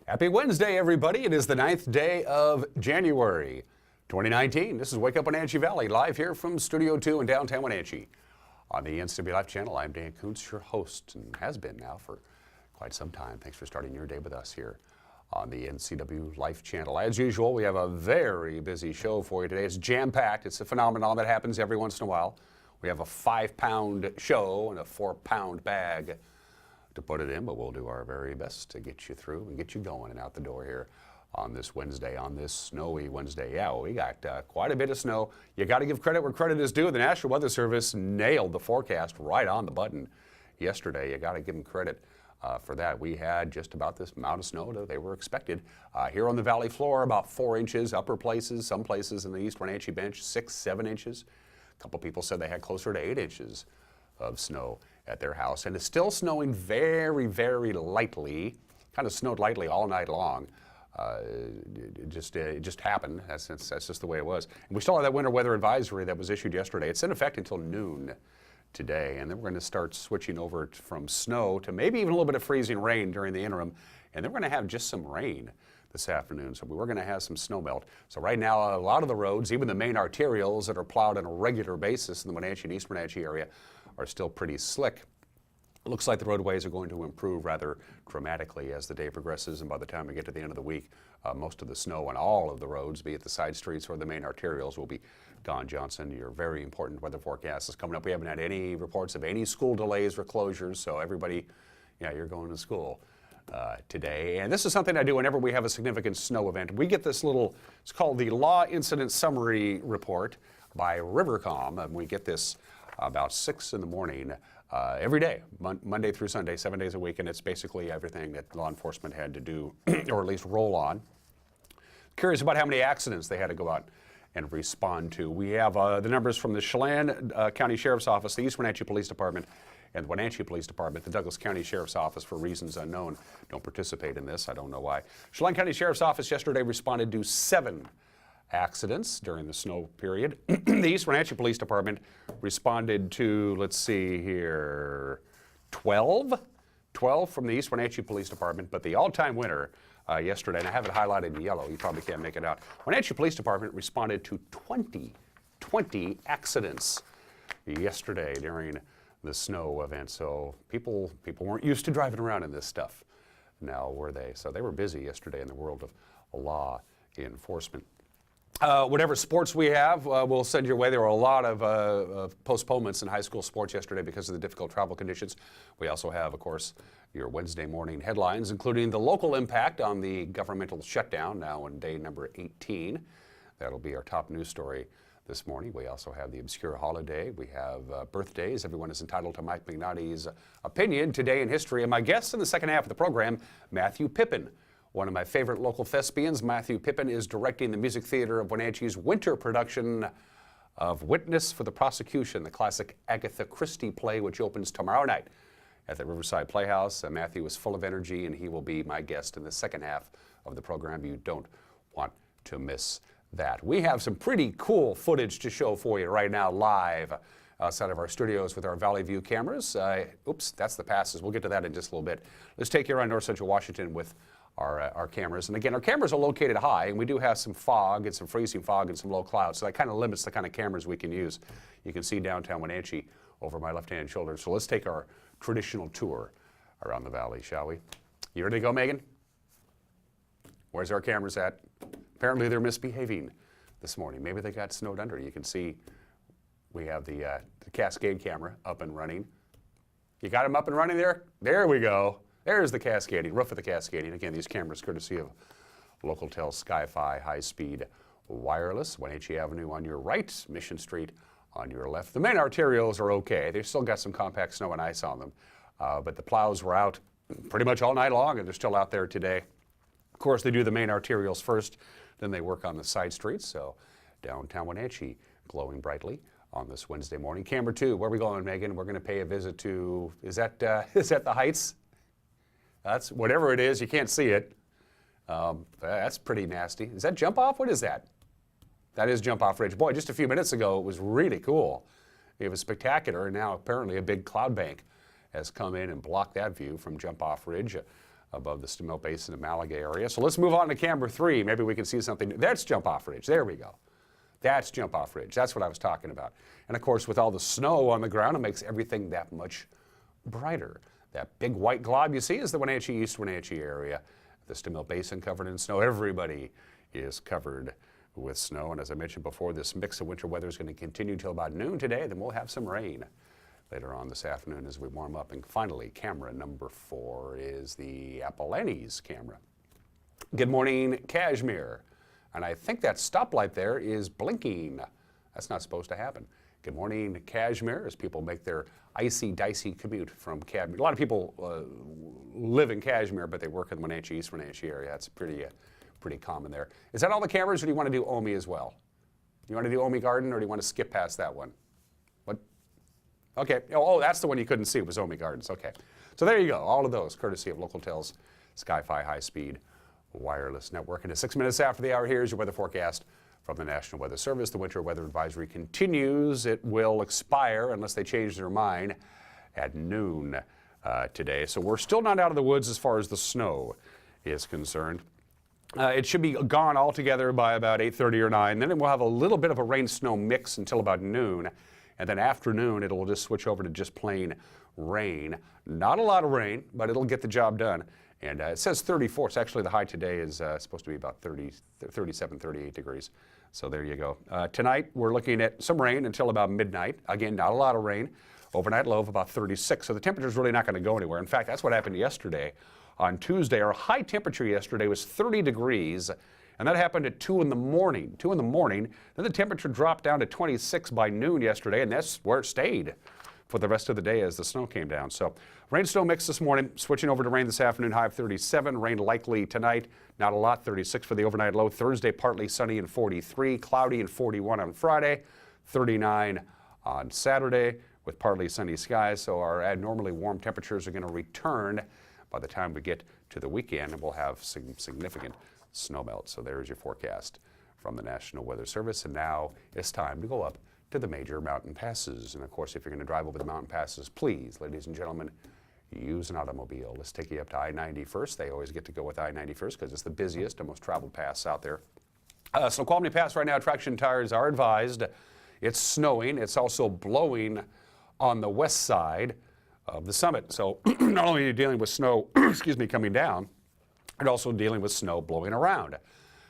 Happy Wednesday, everybody. It is the 9th day of January, 2019. This is Wake Up Wenatchee Valley, live here from Studio 2 in downtown Wenatchee. On the NCW Life channel, I'm Dan Kuntz, your host, and has been now for quite some time. Thanks for starting your day with us here on the NCW Life channel. As usual, we have a very busy show for you today. It's jam-packed. It's a phenomenon that happens every once in a while. We have a 5-pound show and a 4-pound bag to put it in, but we'll do our very best to get you through and get you going and out the door here on this Wednesday, on this snowy Wednesday. Yeah, well, we got quite a bit of snow. You got to give credit where credit is due. The National Weather Service nailed the forecast right on the button yesterday. You got to give them credit for that. We had just about this amount of snow that they were expected. Here on the valley floor, about 4 inches, upper places, some places in the East Wenatchee bench, 6, 7 inches. A couple people said they had closer to 8 inches of snow at their house, and it's still snowing very, very lightly. Kind of snowed lightly all night long. It just happened. That's just the way it was. And we still have that winter weather advisory that was issued yesterday. It's in effect until noon today, and then we're going to start switching over from snow to maybe even a little bit of freezing rain during the interim, and then we're going to have just some rain this afternoon. So we're going to have some snow melt. So right now, a lot of the roads, even the main arterials that are plowed on a regular basis in the Wenatchee and East Wenatchee area, are still pretty slick. It looks like the roadways are going to improve rather dramatically as the day progresses, and by the time we get to the end of the week, most of the snow on all of the roads, be it the side streets or the main arterials, will be gone. Johnson, your very important weather forecast is coming up. We haven't had any reports of any school delays or closures, so everybody, yeah, you're going to school today. And this is something I do whenever we have a significant snow event. We get this little, it's called the Law Incident Summary Report by Rivercom, and we get this about 6 in the morning every day, Monday through Sunday, 7 days a week, and it's basically everything that law enforcement had to do, or at least roll on. Curious about how many accidents they had to go out and respond to. We have the numbers from the Chelan County Sheriff's Office, the East Wenatchee Police Department, and the Wenatchee Police Department. The Douglas County Sheriff's Office, for reasons unknown, don't participate in this. I don't know why. Chelan County Sheriff's Office yesterday responded to 7 accidents during the snow period. The East Wenatchee Police Department responded to, let's see here, 12 from the East Wenatchee Police Department, but the all-time winner yesterday, and I have it highlighted in yellow, you probably can't make it out. Wenatchee Police Department responded to 20 accidents yesterday during the snow event. So people weren't used to driving around in this stuff now, were they? So they were busy yesterday in the world of law enforcement. Whatever sports we have, we'll send your way. There were a lot of postponements in high school sports yesterday because of the difficult travel conditions. We also have, of course, your Wednesday morning headlines, including the local impact on the governmental shutdown, now on day number 18. That'll be our top news story this morning. We also have the obscure holiday. We have birthdays. Everyone is entitled to Mike McNally's opinion today in history. And my guest in the second half of the program, Matthew Pippin. One of my favorite local thespians, Matthew Pippin, is directing the Music Theatre of Wenatchee's winter production of Witness for the Prosecution, the classic Agatha Christie play, which opens tomorrow night at the Riverside Playhouse. Matthew is full of energy, and he will be my guest in the second half of the program. You don't want to miss that. We have some pretty cool footage to show for you right now live outside of our studios with our Valley View cameras. Oops, that's the passes. We'll get to that in just a little bit. Let's take you around North Central Washington with our cameras. And again, our cameras are located high, and we do have some fog and some freezing fog and some low clouds, so that kind of limits the kind of cameras we can use. You can see downtown Wenatchee over my left-hand shoulder. So let's take our traditional tour around the valley, shall we? You ready to go, Megan? Where's our cameras at? Apparently they're misbehaving this morning. Maybe they got snowed under. You can see we have the Cascade camera up and running. You got them up and running there? There we go. There's the Cascading, roof of the Cascading. Again, these cameras courtesy of Localtel Sky-Fi high-speed wireless. Wenatchee Avenue on your right, Mission Street on your left. The main arterials are okay. They've still got some compact snow and ice on them, but the plows were out pretty much all night long, and they're still out there today. Of course, they do the main arterials first, then they work on the side streets. So downtown Wenatchee glowing brightly on this Wednesday morning. Camera 2, where are we going, Megan? We're going to pay a visit to, is that the Heights? That's whatever it is, you can't see it. That's pretty nasty. Is that jump off? What is that? That is jump off ridge. Boy, just a few minutes ago, it was really cool. It was spectacular, and now apparently a big cloud bank has come in and blocked that view from jump off ridge. above the Stimmill Basin and Malaga area. So let's move on to camera 3. Maybe we can see something. That's jump off ridge. There we go. That's jump off ridge. That's what I was talking about. And of course, with all the snow on the ground, it makes everything that much brighter. That big white glob you see is the Wenatchee, East Wenatchee area. The Stimmill Basin covered in snow. Everybody is covered with snow. And as I mentioned before, this mix of winter weather is going to continue till about noon today. Then we'll have some rain later on this afternoon as we warm up. And finally, camera number 4 is the Apollonie's camera. Good morning, Kashmir. And I think that stoplight there is blinking. That's not supposed to happen. Good morning, Kashmir, as people make their icy, dicey commute from Kashmir. A lot of people live in Kashmir, but they work in the Wenatchee, East Wenatchee area. That's pretty common there. Is that all the cameras, or do you want to do Omi as well? You want to do Omi Garden, or do you want to skip past that one? What? Okay. Oh, that's the one you couldn't see, was Omi Gardens. Okay. So there you go. All of those, courtesy of Localtel's Sky-Fi high-speed wireless network. And at 6 minutes after the hour, here's your weather forecast from the National Weather Service. The winter weather advisory continues. It will expire unless they change their mind at noon today. So we're still not out of the woods as far as the snow is concerned. It should be gone altogether by about 8:30 or 9. Then we'll have a little bit of a rain-snow mix until about noon. And then after noon, it'll just switch over to just plain rain. Not a lot of rain, but it'll get the job done. And it says 34. It's actually the high today is supposed to be about 37, 38 degrees. So there you go. Tonight, we're looking at some rain until about midnight. Again, not a lot of rain. Overnight low of about 36. So the temperature's really not going to go anywhere. In fact, that's what happened yesterday. On Tuesday, our high temperature yesterday was 30 degrees, and that happened at 2 in the morning. 2 in the morning. Then the temperature dropped down to 26 by noon yesterday, and that's where it stayed for the rest of the day as the snow came down. So rain-snow mix this morning, switching over to rain this afternoon, high of 37. Rain likely tonight, not a lot, 36 for the overnight low. Thursday, partly sunny and 43, cloudy and 41 on Friday, 39 on Saturday with partly sunny skies. So our abnormally warm temperatures are going to return by the time we get to the weekend, and we'll have significant snow melt. So there's your forecast from the National Weather Service. And now it's time to go up to the major mountain passes. And of course, if you're going to drive over the mountain passes, please, ladies and gentlemen, use an automobile. Let's take you up to I-90 first. They always get to go with I-90 first because it's the busiest and most traveled pass out there. Snoqualmie Pass right now, traction tires are advised. It's snowing. It's also blowing on the west side of the summit. So not only are you dealing with snow, excuse me, coming down, you're also dealing with snow blowing around.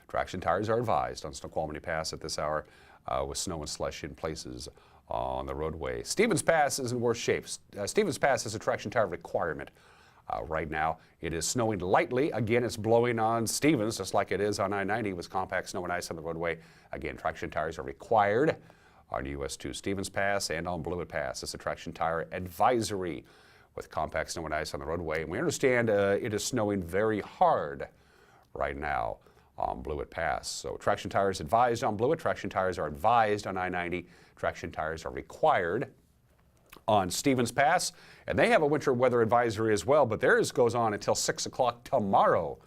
Traction tires are advised on Snoqualmie Pass at this hour with snow and slush in places on the roadway. Stevens Pass is in worse shape. Stevens Pass has a traction tire requirement right now. It is snowing lightly. Again, it's blowing on Stevens just like it is on I-90 with compact snow and ice on the roadway. Again, traction tires are required on US 2 Stevens Pass and on Blewett Pass. It's a traction tire advisory with compact snow and ice on the roadway. And we understand it is snowing very hard right now on Blewett Pass. So traction tires advised on Blewett. Traction tires are advised on I-90. Traction tires are required on Stevens Pass. And they have a winter weather advisory as well, but theirs goes on until 6 o'clock tomorrow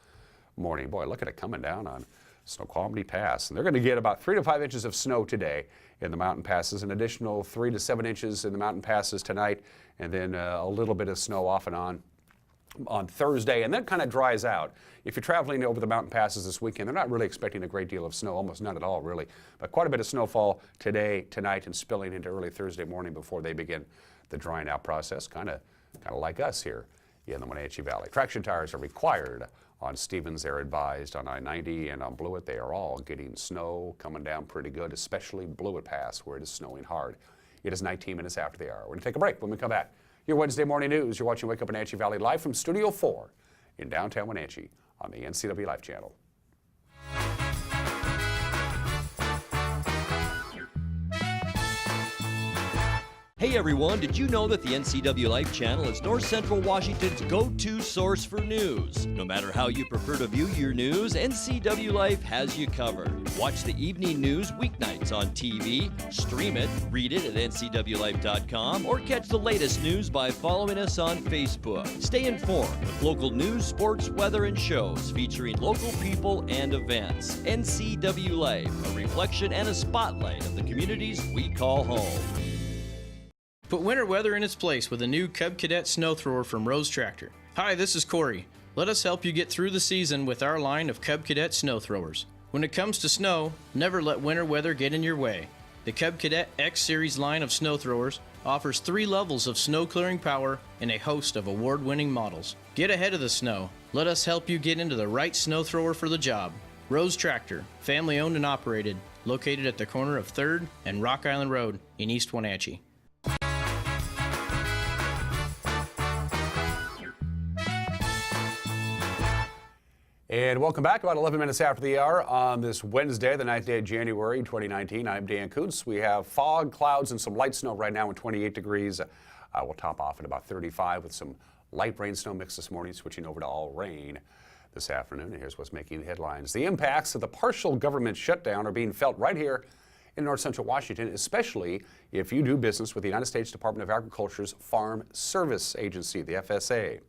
morning. Boy, look at it coming down on Snoqualmie Pass. And they're going to get about 3 to 5 inches of snow today in the mountain passes, an additional 3 to 7 inches in the mountain passes tonight, and then a little bit of snow off and on Thursday, and then kind of dries out. If you're traveling over the mountain passes this weekend, they're not really expecting a great deal of snow, almost none at all really, but quite a bit of snowfall today, tonight, and spilling into early Thursday morning before they begin the drying out process, kind of like us here in the Wenatchee Valley. Traction tires are required on Stevens. They're advised on I-90, and on Blewett they are all getting snow coming down pretty good, especially Blewett Pass where it is snowing hard. It is 19 minutes after the hour. We're going to take a break. When we come back, your Wednesday morning news. You're watching Wake Up Wenatchee Valley live from Studio 4 in downtown Wenatchee on the NCW Life channel. Hey everyone, did you know that the NCW Life channel is North Central Washington's go-to source for news? No matter how you prefer to view your news, NCW Life has you covered. Watch the evening news weeknights on TV, stream it, read it at ncwlife.com, or catch the latest news by following us on Facebook. Stay informed with local news, sports, weather, and shows featuring local people and events. NCW Life, a reflection and a spotlight of the communities we call home. Put winter weather in its place with a new Cub Cadet snow thrower from Rose Tractor. Hi, this is Corey. Let us help you get through the season with our line of Cub Cadet snow throwers. When it comes to snow, never let winter weather get in your way. The Cub Cadet X Series line of snow throwers offers 3 levels of snow clearing power and a host of award-winning models. Get ahead of the snow. Let us help you get into the right snow thrower for the job. Rose Tractor, family owned and operated, located at the corner of 3rd and Rock Island Road in East Wenatchee. And welcome back. About 11 minutes after the hour on this Wednesday, the 9th day of January 2019. I'm Dan Kuntz. We have fog, clouds, and some light snow right now at 28 degrees. We'll top off at about 35 with some light rain snow mix this morning, switching over to all rain this afternoon. And here's what's making the headlines. The impacts of the partial government shutdown are being felt right here in north central Washington, especially if you do business with the United States Department of Agriculture's Farm Service Agency, the FSA.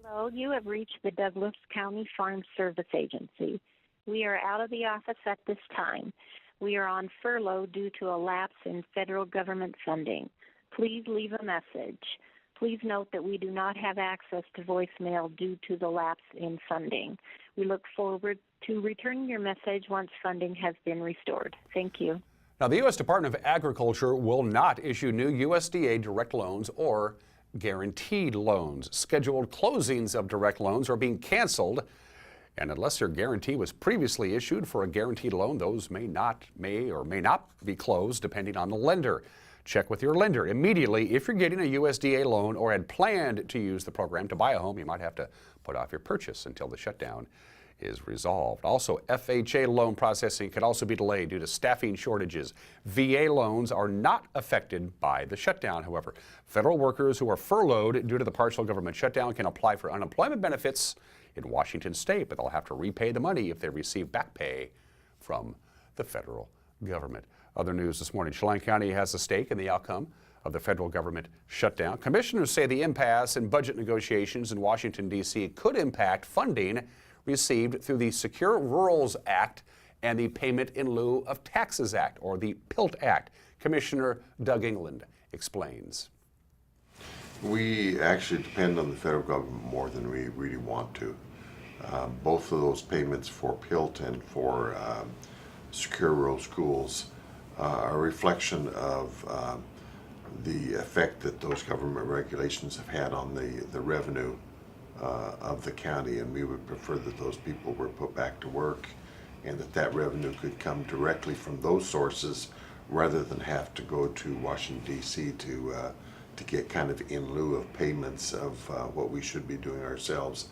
Hello, you have reached the Douglas County Farm Service Agency. We are out of the office at this time. We are on furlough due to a lapse in federal government funding. Please leave a message. Please note that we do not have access to voicemail due to the lapse in funding. We look forward to returning your message once funding has been restored. Thank you. Now, the U.S. Department of Agriculture will not issue new USDA direct loans or guaranteed loans. Scheduled closings of direct loans are being canceled, and unless your guarantee was previously issued for a guaranteed loan, those may or may not be closed depending on the lender. Check with your lender immediately. If you're getting a USDA loan or had planned to use the program to buy a home, you might have to put off your purchase until the shutdown is resolved. Also, FHA loan processing could also be delayed due to staffing shortages. VA loans are not affected by the shutdown. However, federal workers who are furloughed due to the partial government shutdown can apply for unemployment benefits in Washington state, but they'll have to repay the money if they receive back pay from the federal government. Other news this morning, Chelan County has a stake in the outcome of the federal government shutdown. Commissioners say the impasse in budget negotiations in Washington, D.C. could impact funding received through the Secure Rurals Act and the Payment in Lieu of Taxes Act, or the PILT Act. Commissioner Doug England explains. We actually depend on the federal government more than we really want to. Both of those payments for PILT and for Secure Rural Schools are a reflection of the effect that those government regulations have had on the revenue of the county, and we would prefer that those people were put back to work and that revenue could come directly from those sources rather than have to go to Washington, D.C. to get kind of in lieu of payments of what we should be doing ourselves.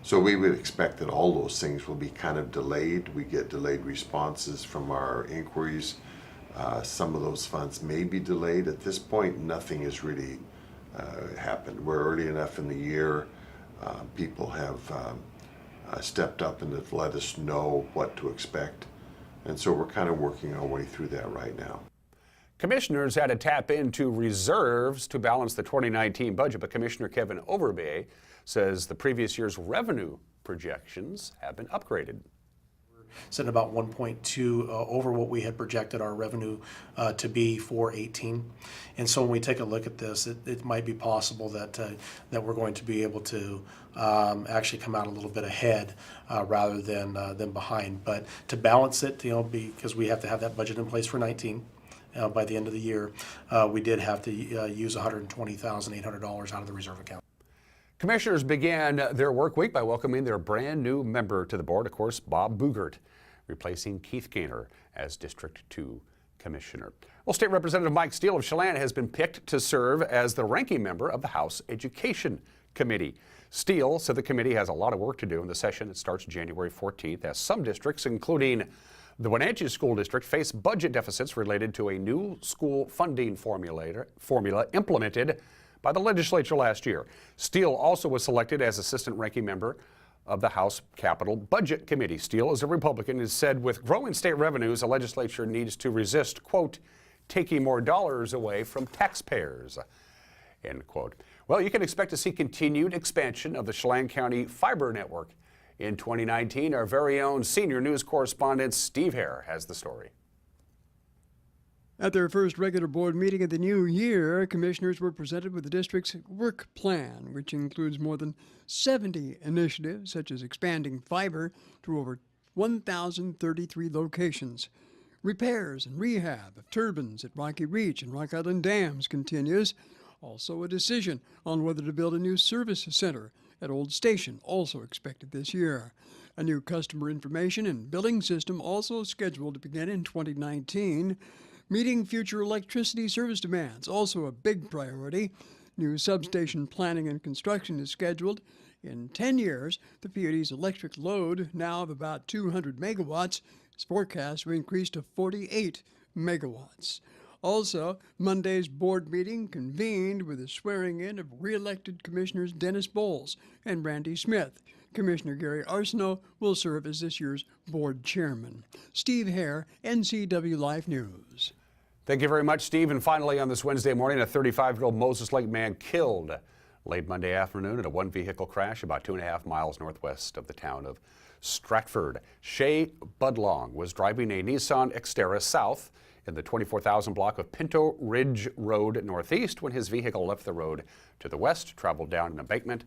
So we would expect that all those things will be kind of delayed. We get delayed responses from our inquiries. Some of those funds may be delayed. At this point, nothing has really happened. We're early enough in the year. People have stepped up and have let us know what to expect. And so we're kind of working our way through that right now. Commissioners had to tap into reserves to balance the 2019 budget, but Commissioner Kevin Overbay says the previous year's revenue projections have been upgraded. Sitting about 1.2 over what we had projected our revenue to be for 18. And so when we take a look at this, it might be possible that we're going to be able to actually come out a little bit ahead rather than behind. But to balance it, because we have to have that budget in place for 19 by the end of the year, we did have to use $120,800 out of the reserve account. Commissioners began their work week by welcoming their brand new member to the board, of course, Bob Boogert, replacing Keith Gaynor as District 2 Commissioner. Well, State Representative Mike Steele of Chelan has been picked to serve as the ranking member of the House Education Committee. Steele said the committee has a lot of work to do in the session that starts January 14th, as some districts, including the Wenatchee School District, face budget deficits related to a new school funding formula implemented by the legislature last year. Steele also was selected as assistant ranking member of the House Capital Budget Committee. Steele is a Republican and has said with growing state revenues, the legislature needs to resist, quote, taking more dollars away from taxpayers, end quote. Well, you can expect to see continued expansion of the Chelan County fiber network in 2019. Our very own senior news correspondent Steve Hare has the story. At their first regular board meeting of the new year, commissioners were presented with the district's work plan, which includes more than 70 initiatives, such as expanding fiber to over 1,033 locations. Repairs and rehab of turbines at Rocky Reach and Rock Island Dams continues. Also, a decision on whether to build a new service center at Old Station, also expected this year. A new customer information and billing system also scheduled to begin in 2019. Meeting future electricity service demands, also a big priority. New substation planning and construction is scheduled. In 10 years, the PUD's electric load, now of about 200 megawatts, is forecast to increase to 48 megawatts. Also, Monday's board meeting convened with the swearing-in of re-elected Commissioners Dennis Bowles and Randy Smith. Commissioner Gary Arsenault will serve as this year's board chairman. Steve Hare, NCW Life News. Thank you very much, Steve. And finally, on this Wednesday morning, a 35-year-old Moses Lake man killed late Monday afternoon in a one-vehicle crash about 2.5 miles northwest of the town of Stratford. Shay Budlong was driving a Nissan Xterra south in the 24,000 block of Pinto Ridge Road northeast when his vehicle left the road to the west, traveled down an embankment,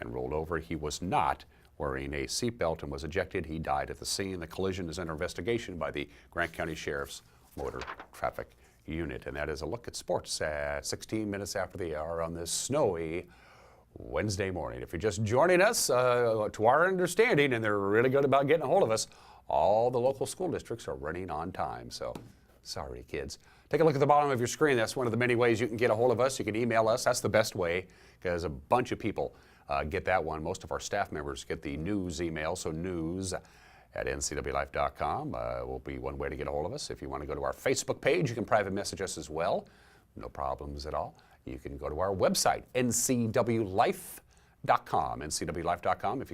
and rolled over. He was not wearing a seatbelt and was ejected. He died at the scene. The collision is under investigation by the Grant County Sheriff's Motor Traffic Unit. And that is a look at sports at 16 minutes after the hour on this snowy Wednesday morning. If you're just joining us, to our understanding, and they're really good about getting a hold of us, all the local school districts are running on time. So sorry, kids. Take a look at the bottom of your screen. That's one of the many ways you can get a hold of us. You can email us. That's the best way because a bunch of people get that one. Most of our staff members get the news email, so news@ncwlife.com will be one way to get a hold of us. If you want to go to our Facebook page, you can private message us as well. No problems at all. You can go to our website, ncwlife.com, ncwlife.com. If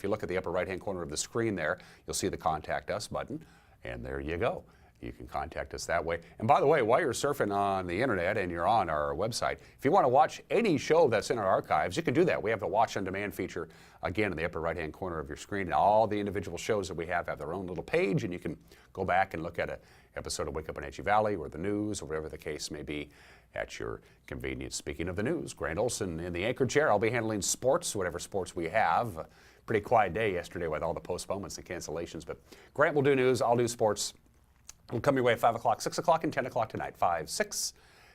you look at the upper right-hand corner of the screen there, you'll see the Contact Us button, and there you go. You can contact us that way. And by the way, while you're surfing on the internet and you're on our website, if you want to watch any show that's in our archives, you can do that. We have the Watch on Demand feature, again, in the upper right-hand corner of your screen. And all the individual shows that we have their own little page, and you can go back and look at an episode of Wake Up Wenatchee Valley or the news or whatever the case may be at your convenience. Speaking of the news, Grant Olson in the anchor chair. I'll be handling sports, whatever sports we have. Pretty quiet day yesterday with all the postponements and cancellations, but Grant will do news, I'll do sports. It'll come your way at 5 o'clock, 6 o'clock, and 10 o'clock tonight. 5, 6,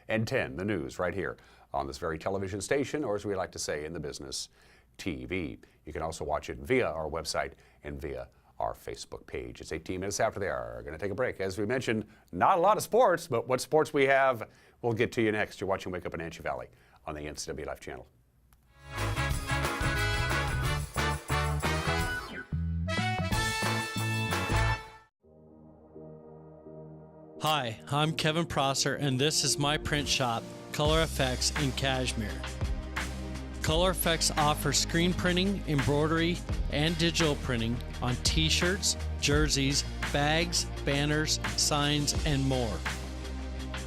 and 10, the news right here on this very television station, or as we like to say in the business, TV. You can also watch it via our website and via our Facebook page. It's 18 minutes after the hour. We're going to take a break. As we mentioned, not a lot of sports, but what sports we have, we'll get to you next. You're watching Wake Up Wenatchee Valley on the NCW Life channel. Hi, I'm Kevin Prosser, and this is my print shop, Color Effects in Cashmere. Color Effects offers screen printing, embroidery, and digital printing on t-shirts, jerseys, bags, banners, signs, and more.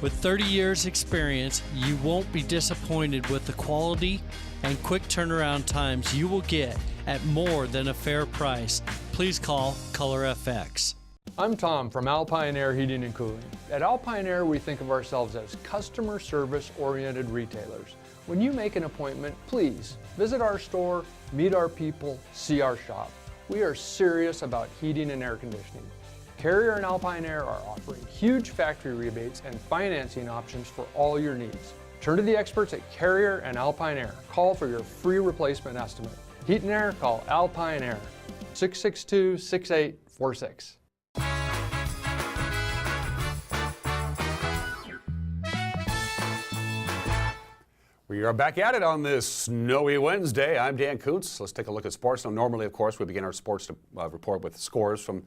With 30 years experience, you won't be disappointed with the quality and quick turnaround times you will get at more than a fair price. Please call Color FX. I'm Tom from Alpine Air Heating and Cooling. At Alpine Air, we think of ourselves as customer service oriented retailers. When you make an appointment, please visit our store, meet our people, see our shop. We are serious about heating and air conditioning. Carrier and Alpine Air are offering huge factory rebates and financing options for all your needs. Turn to the experts at Carrier and Alpine Air. Call for your free replacement estimate. Heat and air, call Alpine Air, 662-6846. We are back at it on this snowy Wednesday. I'm Dan Kuntz. Let's take a look at sports. Now, normally, of course, we begin our sports report with scores from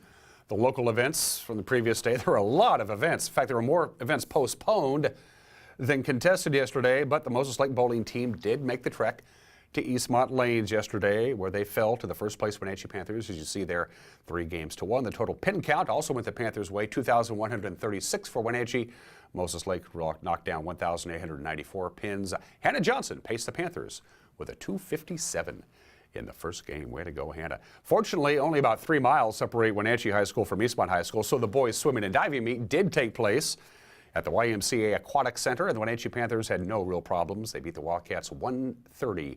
the local events from the previous day. There were a lot of events. In fact, there were more events postponed than contested yesterday, but the Moses Lake bowling team did make the trek to Eastmont Lanes yesterday, where they fell to the first-place Wenatchee Panthers. As you see there, 3-1. The total pin count also went the Panthers' way, 2,136 for Wenatchee. Moses Lake knocked down 1,894 pins. Hannah Johnson paced the Panthers with a 257 in the first game. Way to go, Hannah. Fortunately, only about 3 miles separate Wenatchee High School from Eastmont High School, so the boys' swimming and diving meet did take place at the YMCA Aquatic Center, and the Wenatchee Panthers had no real problems. They beat the Wildcats 130-51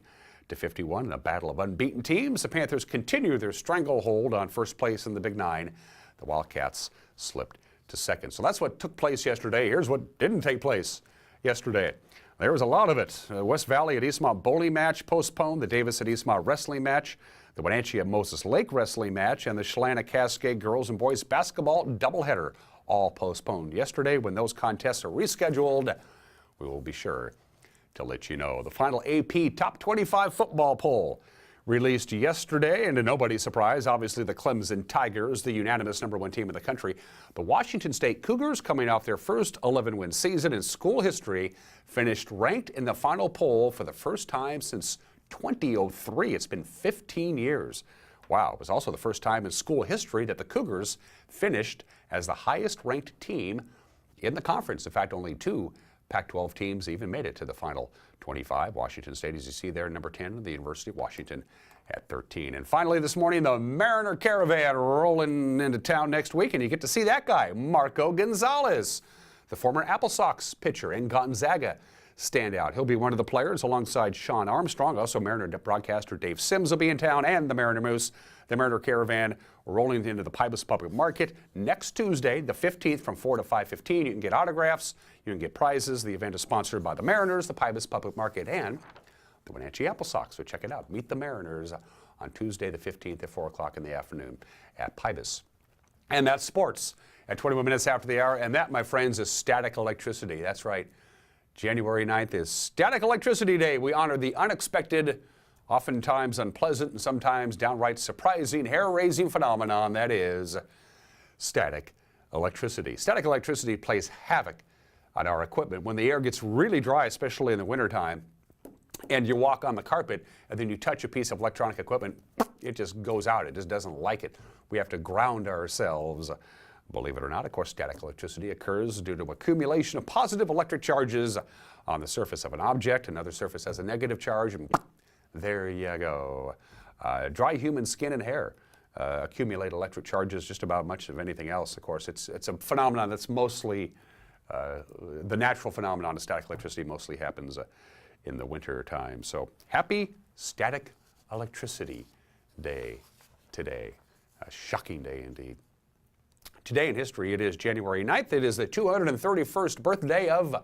in a battle of unbeaten teams. The Panthers continue their stranglehold on first place in the Big Nine. The Wildcats slipped to second. So that's what took place yesterday. Here's what didn't take place yesterday. There was a lot of it. West Valley at Eastmont bowling match postponed, the Davis at Eastmont wrestling match, the Wenatchee at Moses Lake wrestling match, and the Chelan at Cascade girls and boys basketball doubleheader, all postponed yesterday. When those contests are rescheduled, we will be sure to let you know. The final AP Top 25 football poll released yesterday, and to nobody's surprise, obviously the Clemson Tigers, the unanimous #1 team in the country. The Washington State Cougars, coming off their first 11-win season in school history, finished ranked in the final poll for the first time since 2003. It's been 15 years. Wow, it was also the first time in school history that the Cougars finished as the highest-ranked team in the conference. In fact, only 2 Pac-12 teams even made it to the final 25. Washington State, as you see there, number 10, and the University of Washington at 13. And finally this morning, the Mariner Caravan rolling into town next week, and you get to see that guy, Marco Gonzalez, the former Apple Sox pitcher and Gonzaga standout. He'll be one of the players alongside Sean Armstrong. Also, Mariner broadcaster Dave Sims will be in town, and the Mariner Moose. The Mariner Caravan rolling into the Pybus Public Market next Tuesday, the 15th, from 4 to 5:15. You can get autographs, you can get prizes. The event is sponsored by the Mariners, the Pybus Public Market, and the Wenatchee Apple Sox. So check it out. Meet the Mariners on Tuesday, the 15th, at 4 o'clock in the afternoon at Pybus. And that's sports at 21 minutes after the hour. And that, my friends, is static electricity. That's right. January 9th is Static Electricity Day. We honor the unexpected, oftentimes unpleasant, and sometimes downright surprising, hair-raising phenomenon that is static electricity. Static electricity plays havoc on our equipment. When the air gets really dry, especially in the wintertime, and you walk on the carpet and then you touch a piece of electronic equipment, it just goes out. It just doesn't like it. We have to ground ourselves. Believe it or not, of course, static electricity occurs due to accumulation of positive electric charges on the surface of an object. Another surface has a negative charge, and there you go. Dry human skin and hair accumulate electric charges just about much of anything else. Of course, it's a phenomenon that's mostly, the natural phenomenon of static electricity mostly happens in the winter time. So happy Static Electricity Day today. A shocking day indeed. Today in history, it is January 9th. It is the 231st birthday of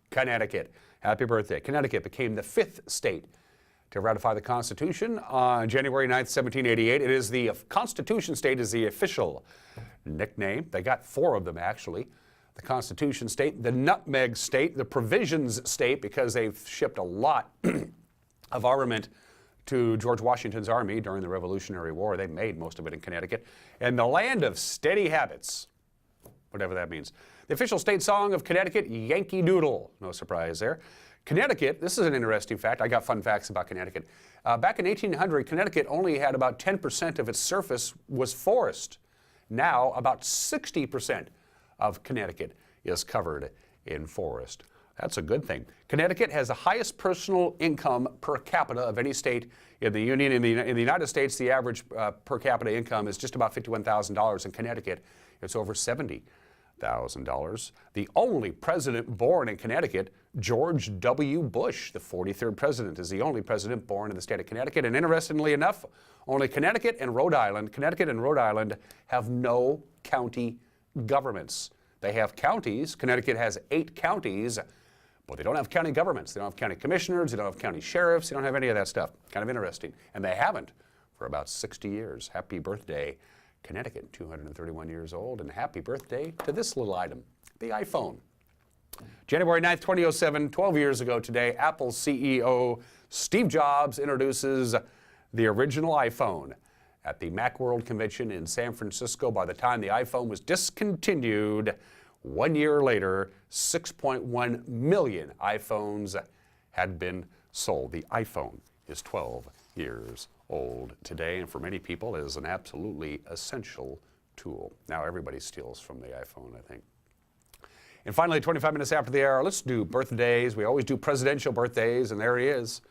Connecticut. Happy birthday. Connecticut became the 5th state to ratify the Constitution on January 9th, 1788. It is the Constitution State is the official nickname. They got 4 of them, actually. The Constitution State, the Nutmeg State, the Provisions State, because they've shipped a lot of armament to George Washington's army during the Revolutionary War. They made most of it in Connecticut. And the land of steady habits, whatever that means. The official state song of Connecticut, Yankee Doodle. No surprise there. Connecticut, this is an interesting fact. I got fun facts about Connecticut. Back in 1800, Connecticut only had about 10% of its surface was forest. Now, about 60% of Connecticut is covered in forest. That's a good thing. Connecticut has the highest personal income per capita of any state in the Union. In the United States, the average per capita income is just about $51,000. In Connecticut, it's over $70,000. The only president born in Connecticut, George W. Bush, the 43rd president, is the only president born in the state of Connecticut. And interestingly enough, only Connecticut and Rhode Island have no county governments. They have counties. Connecticut has 8 counties. Well, they don't have county governments. They don't have county commissioners. They don't have county sheriffs. They don't have any of that stuff. Kind of interesting. And they haven't for about 60 years. Happy birthday, Connecticut, 231 years old. And happy birthday to this little item, the iPhone. January 9th, 2007, 12 years ago today, Apple CEO Steve Jobs introduces the original iPhone at the Macworld Convention in San Francisco. By the time the iPhone was discontinued, 1 year later, 6.1 million iPhones had been sold. The iPhone is 12 years old today, and for many people it is an absolutely essential tool. Now everybody steals from the iPhone, I think. And finally, 25 minutes after the hour, let's do birthdays. We always do presidential birthdays, and there he is.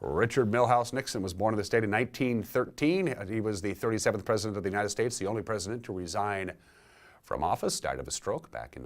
Richard Milhouse Nixon was born in the state in 1913. He was the 37th president of the United States, the only president to resign from office, died of a stroke back in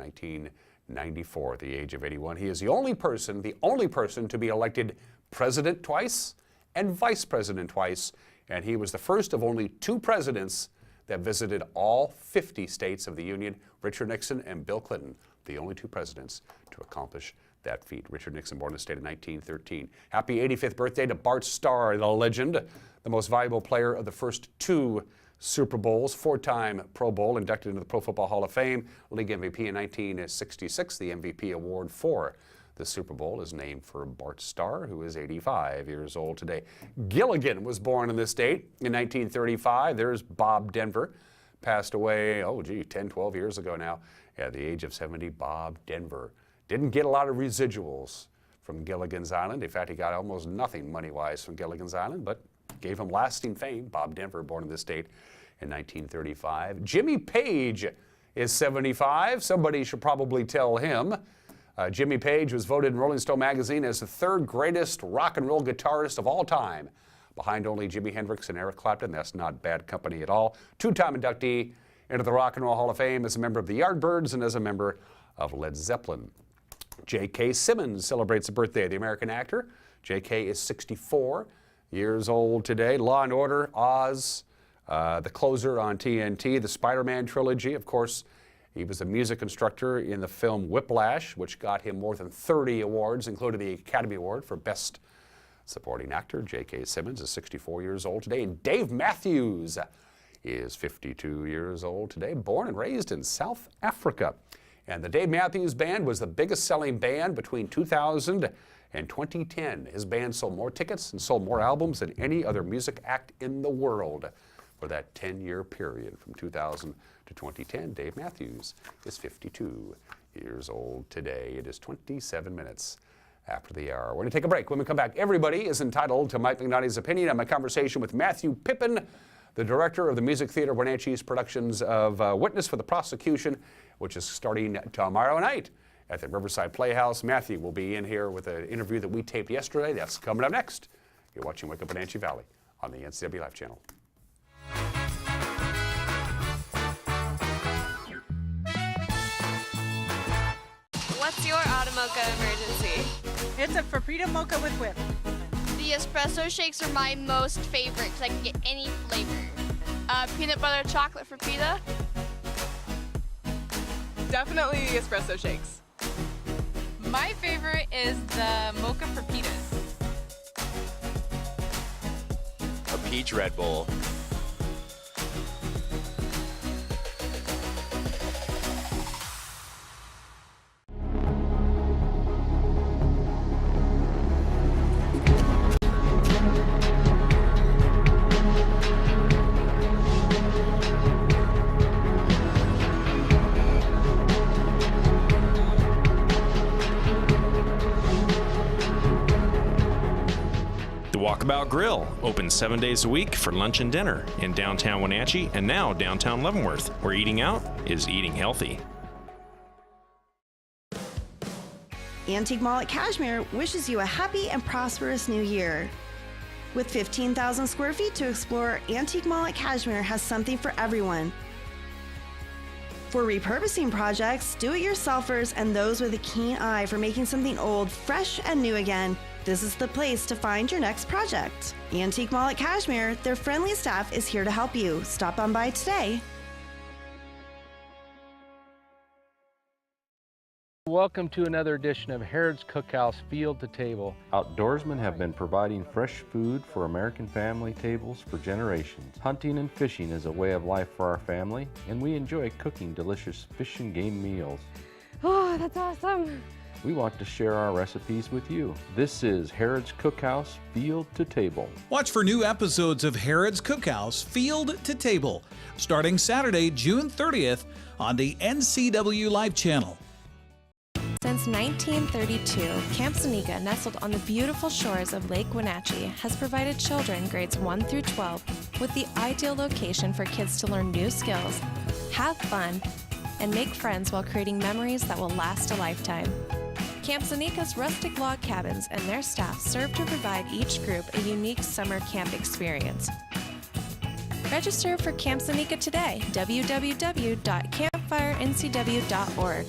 94 at the age of 81. He is the only person to be elected president twice and vice president twice, and he was the first of only 2 presidents that visited all 50 states of the Union, Richard Nixon and Bill Clinton, the only 2 presidents to accomplish that feat. Richard Nixon born in the state in 1913. Happy 85th birthday to Bart Starr, the legend, the most valuable player of the first 2 Super Bowls, 4-time Pro Bowl, inducted into the Pro Football Hall of Fame, league MVP in 1966. The MVP award for the Super Bowl is named for Bart Starr, who is 85 years old today. Gilligan was born in this state in 1935. There's Bob Denver, passed away, 10, 12 years ago now, at the age of 70. Bob Denver didn't get a lot of residuals from Gilligan's Island. In fact, he got almost nothing money-wise from Gilligan's Island, but gave him lasting fame. Bob Denver, born in this state in 1935. Jimmy Page is 75. Somebody should probably tell him. Jimmy Page was voted in Rolling Stone magazine as the 3rd greatest rock and roll guitarist of all time, behind only Jimi Hendrix and Eric Clapton. That's not bad company at all. 2-time inductee into the Rock and Roll Hall of Fame as a member of the Yardbirds and as a member of Led Zeppelin. J.K. Simmons celebrates a birthday. The American actor. J.K. is 64 years old today. Law and Order, Oz, the closer on TNT, the Spider-Man trilogy. Of course, he was a music instructor in the film Whiplash, which got him more than 30 awards, including the Academy Award for Best Supporting Actor. J.K. Simmons is 64 years old today. And Dave Matthews is 52 years old today, born and raised in South Africa. And the Dave Matthews Band was the biggest selling band between 2000 and 2010. His band sold more tickets and sold more albums than any other music act in the world for that 10-year period from 2000 to 2010. Dave Matthews is 52 years old today. It is 27 minutes after the hour. We're going to take a break. When we come back, everybody is entitled to Mike McNally's opinion on my conversation with Matthew Pippin, the director of the Music Theatre of Wenatchee's productions of Witness for the Prosecution, which is starting tomorrow night at the Riverside Playhouse. Matthew will be in here with an interview that we taped yesterday. That's coming up next. You're watching Wake Up Wenatchee Valley on the NCW Life channel. What's your Automocha emergency? It's a Frappuccino mocha with whip. The espresso shakes are my most favorite because I can get any flavor. Peanut butter chocolate for pita. Definitely the espresso shakes. My favorite is the mocha for pitas. A peach Red Bull. Walkabout Grill, open 7 days a week for lunch and dinner in downtown Wenatchee and now downtown Leavenworth, where eating out is eating healthy. Antique Mall at Cashmere wishes you a happy and prosperous new year. With 15,000 square feet to explore, Antique Mall at Cashmere has something for everyone. For repurposing projects, do-it-yourselfers, and those with a keen eye for making something old fresh and new again, this is the place to find your next project. Antique Mall at Cashmere, their friendly staff is here to help you. Stop on by today. Welcome to another edition of Harrod's Cookhouse Field to Table. Outdoorsmen have been providing fresh food for American family tables for generations. Hunting and fishing is a way of life for our family, and we enjoy cooking delicious fish and game meals. Oh, that's awesome. We want to share our recipes with you. This is Harrod's Cookhouse Field to Table. Watch for new episodes of Harrod's Cookhouse Field to Table, starting Saturday, June 30th on the NCW Life channel. Since 1932, Camp Seneca, nestled on the beautiful shores of Lake Wenatchee, has provided children grades 1 through 12 with the ideal location for kids to learn new skills, have fun, and make friends while creating memories that will last a lifetime. Camp Seneca's rustic log cabins and their staff serve to provide each group a unique summer camp experience. Register for Camp Seneca today, www.campfirencw.org.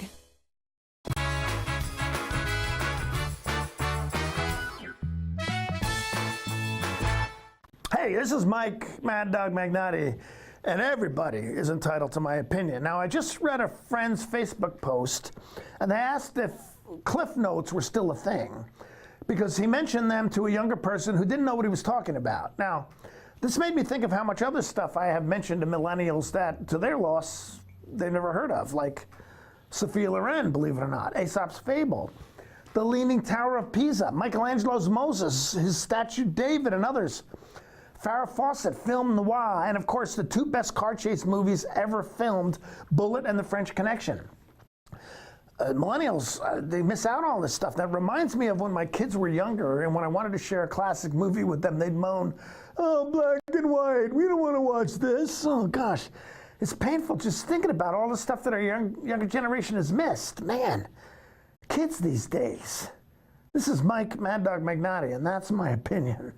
Hey, this is Mike Mad Dog Magnati, and everybody is entitled to my opinion. Now, I just read a friend's Facebook post, and they asked if Cliff Notes were still a thing, because he mentioned them to a younger person who didn't know what he was talking about. Now, this made me think of how much other stuff I have mentioned to millennials that, to their loss, they've never heard of, like Sophia Loren, believe it or not, Aesop's Fable, the Leaning Tower of Pisa, Michelangelo's Moses, his statue David, and others. Farrah Fawcett, film noir, and of course the two best car chase movies ever filmed, Bullet and The French Connection. Millennials, they miss out on all this stuff. That reminds me of when my kids were younger, and when I wanted to share a classic movie with them, they'd moan, "Oh, black and white, we don't want to watch this." Oh gosh, it's painful just thinking about all the stuff that our younger generation has missed. Man, kids these days. This is Mike Mad Dog Magnati, and that's my opinion.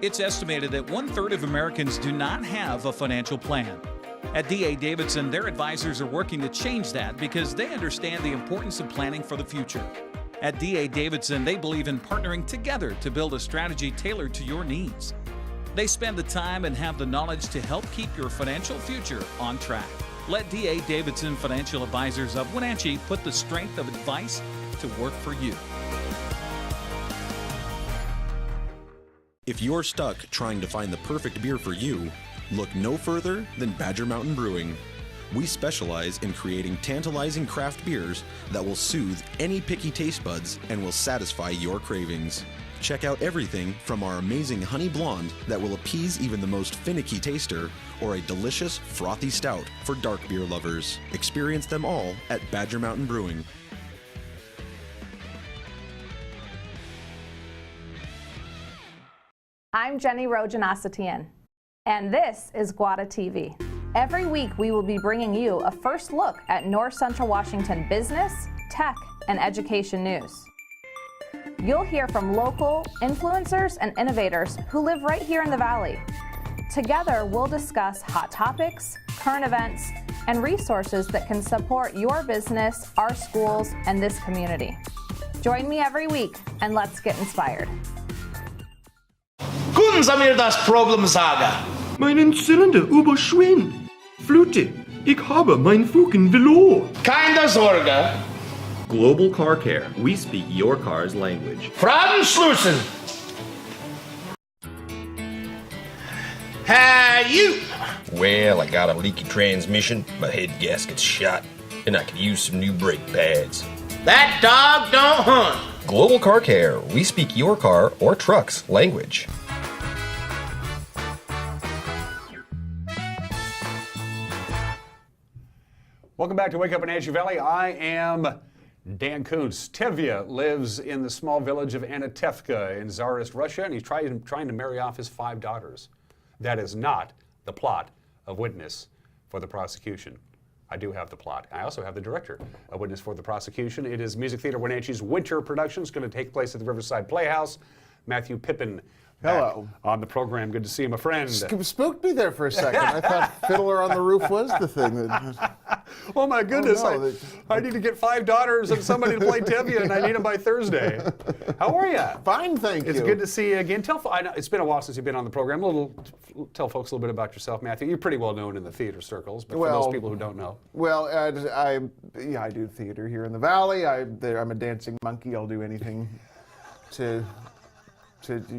It's estimated that 1/3 of Americans do not have a financial plan. At D.A. Davidson, their advisors are working to change that because they understand the importance of planning for the future. At D.A. Davidson, they believe in partnering together to build a strategy tailored to your needs. They spend the time and have the knowledge to help keep your financial future on track. Let D.A. Davidson Financial Advisors of Wenatchee put the strength of advice to work for you. If you're stuck trying to find the perfect beer for you, look no further than Badger Mountain Brewing. We specialize in creating tantalizing craft beers that will soothe any picky taste buds and will satisfy your cravings. Check out everything from our amazing honey blonde that will appease even the most finicky taster, or a delicious frothy stout for dark beer lovers. Experience them all at Badger Mountain Brewing. I'm Jenny Rojanasatian, and this is Guada TV. Every week we will be bringing you a first look at North Central Washington business, tech, and education news. You'll hear from local influencers and innovators who live right here in the Valley. Together we'll discuss hot topics, current events, and resources that can support your business, our schools, and this community. Join me every week, and let's get inspired. Guten Samir das Problem Saga. Meinen Zylinder überschwimmt. Flute, ich habe mein Fugen verloren. Keine Sorge. Global Car Care. We speak your car's language. Fragenschlüssel. Hey, you. Well, I got a leaky transmission, my head gasket's shot, and I could use some new brake pads. That dog don't hunt. Global Car Care. We speak your car or truck's language. Welcome back to Wake Up in Wenatchee Valley. I am Dan Kuntz. Tevye lives in the small village of Anatevka in Tsarist Russia, and he's trying to marry off his 5 daughters. That is not the plot of Witness for the Prosecution. I do have the plot. I also have the director of Witness for the Prosecution. It is Music Theatre Wenatchee's winter production. It's going to take place at the Riverside Playhouse. Matthew Pippin. Hello. On the program. Good to see you, my friend. Spooked me there for a second. I thought Fiddler on the Roof was the thing. Oh my goodness, Oh, no, I need to get 5 daughters and somebody to play Tevye, and I need them by Thursday. How are you? Fine, thank you. It's good to see you again. I know it's been a while since you've been on the program. Tell folks a little bit about yourself, Matthew. You're pretty well known in the theater circles, but for those people who don't know. Well, I do theater here in the Valley. I'm a dancing monkey. I'll do anything to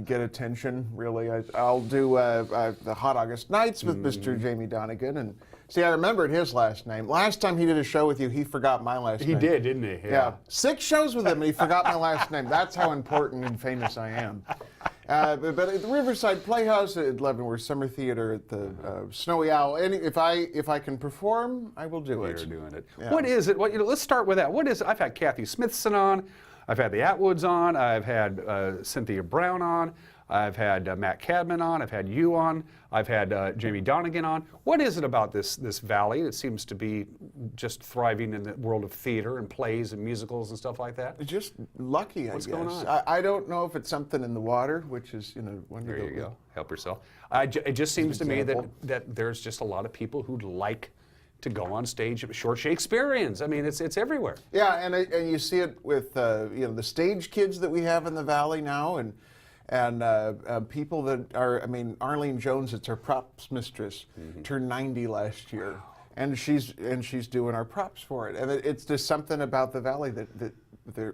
get attention, really. I'll do the Hot August Nights with Mr. Jamie Donegan. And see, I remembered his last name. Last time he did a show with you, he forgot my last name. He did, didn't he? Yeah. 6 shows with him, and he forgot my last name. That's how important and famous I am. But at the Riverside Playhouse, at Leavenworth Summer Theater, at the Snowy Owl, if I can perform, I will do it. You're doing it. Yeah. What is it? Let's start with that. What is? I've had Kathy Smithson on. I've had the Atwoods on. I've had Cynthia Brown on. I've had Matt Cadman on. I've had you on. I've had Jamie Donegan on. What is it about this valley that seems to be just thriving in the world of theater and plays and musicals and stuff like that? Just lucky, I guess. What's going on? I don't know if it's something in the water, which is, There you go. Help yourself. It just seems to me that there's just a lot of people who'd like to go on stage, short Shakespeareans. I mean, it's everywhere. Yeah, and you see it with the stage kids that we have in the valley now, and people that are. I mean, Arlene Jones, it's our props mistress, turned 90 last year, and she's doing our props for it. And it's just something about the valley that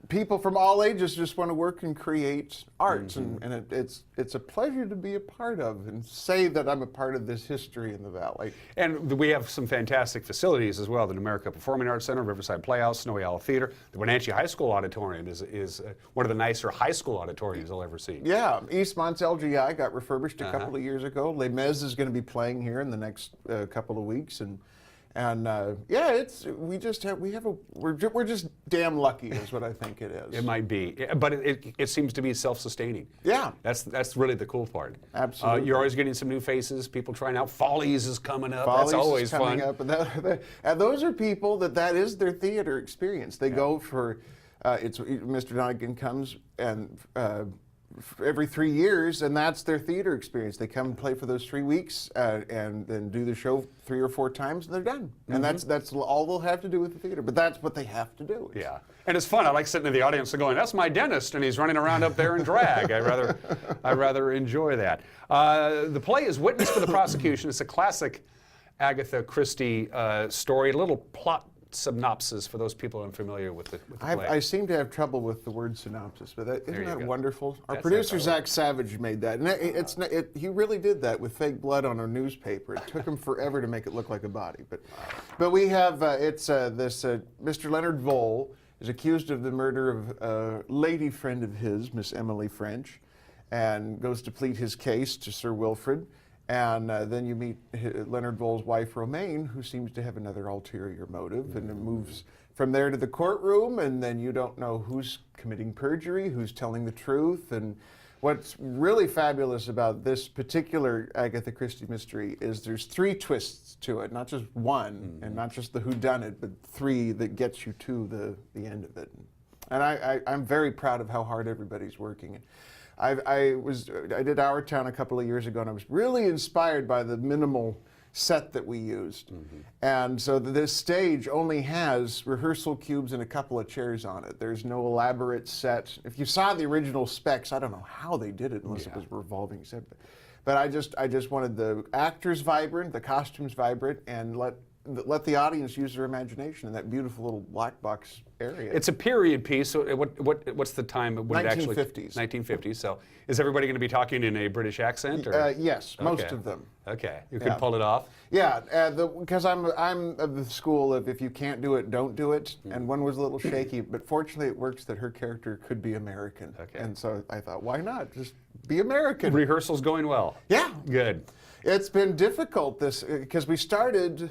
people from all ages just want to work and create arts, and it's a pleasure to be a part of and say that I'm a part of this history in the valley. And we have some fantastic facilities as well. The Numerica Performing Arts Center, Riverside Playhouse, Snowy Owl Theater. The Wenatchee High School Auditorium is one of the nicer high school auditoriums I'll ever see. Yeah, Eastmont's LGI got refurbished a couple of years ago. Les Mis is going to be playing here in the next couple of weeks, and yeah, we're just damn lucky is what I think it is. It might be, but it seems to be self-sustaining. Yeah, that's really the cool part. Absolutely, you're always getting some new faces, people trying out. Follies is coming up. Follies that's always is coming fun. Up, and those are people that is their theater experience. They go for Mr. Donegan comes and. Every 3 years, and that's their theater experience. They come and play for those 3 weeks, and then do the show 3 or 4 times, and they're done. And that's all they'll have to do with the theater. But that's what they have to do. Yeah, and it's fun. I like sitting in the audience and going, "That's my dentist," and he's running around up there in drag. I rather enjoy that. The play is Witness for the Prosecution. It's a classic Agatha Christie story. A little plot synopsis for those people unfamiliar with the play. I seem to have trouble with the word synopsis, but isn't that wonderful? Our producer Zach Savage made that, and he really did that with fake blood on a newspaper. It took him forever to make it look like a body, but we have Mr. Leonard Vole is accused of the murder of a lady friend of his, Miss Emily French, and goes to plead his case to Sir Wilfrid. And then you meet Leonard Vole's wife, Romaine, who seems to have another ulterior motive, and it moves from there to the courtroom, and then you don't know who's committing perjury, who's telling the truth. And what's really fabulous about this particular Agatha Christie mystery is there's 3 twists to it, not just one, and not just the whodunit, but 3 that gets you to the end of it. And I'm very proud of how hard everybody's working. I did Our Town a couple of years ago, and I was really inspired by the minimal set that we used. And so this stage only has rehearsal cubes and a couple of chairs on it. There's no elaborate set. If you saw the original specs, I don't know how they did it unless it was a revolving set. But I just wanted the actors vibrant, the costumes vibrant, and let the audience use their imagination in that beautiful little black box area. It's a period piece. So what's the time when 1950s. 1950s. So is everybody going to be talking in a British accent? Or? Yes, most of them. Okay, you could pull it off. Yeah, because I'm of the school of if you can't do it, don't do it. And one was a little shaky, but fortunately it works that her character could be American. Okay. And so I thought, why not just be American? Rehearsal's going well. Yeah. Good. It's been difficult because we started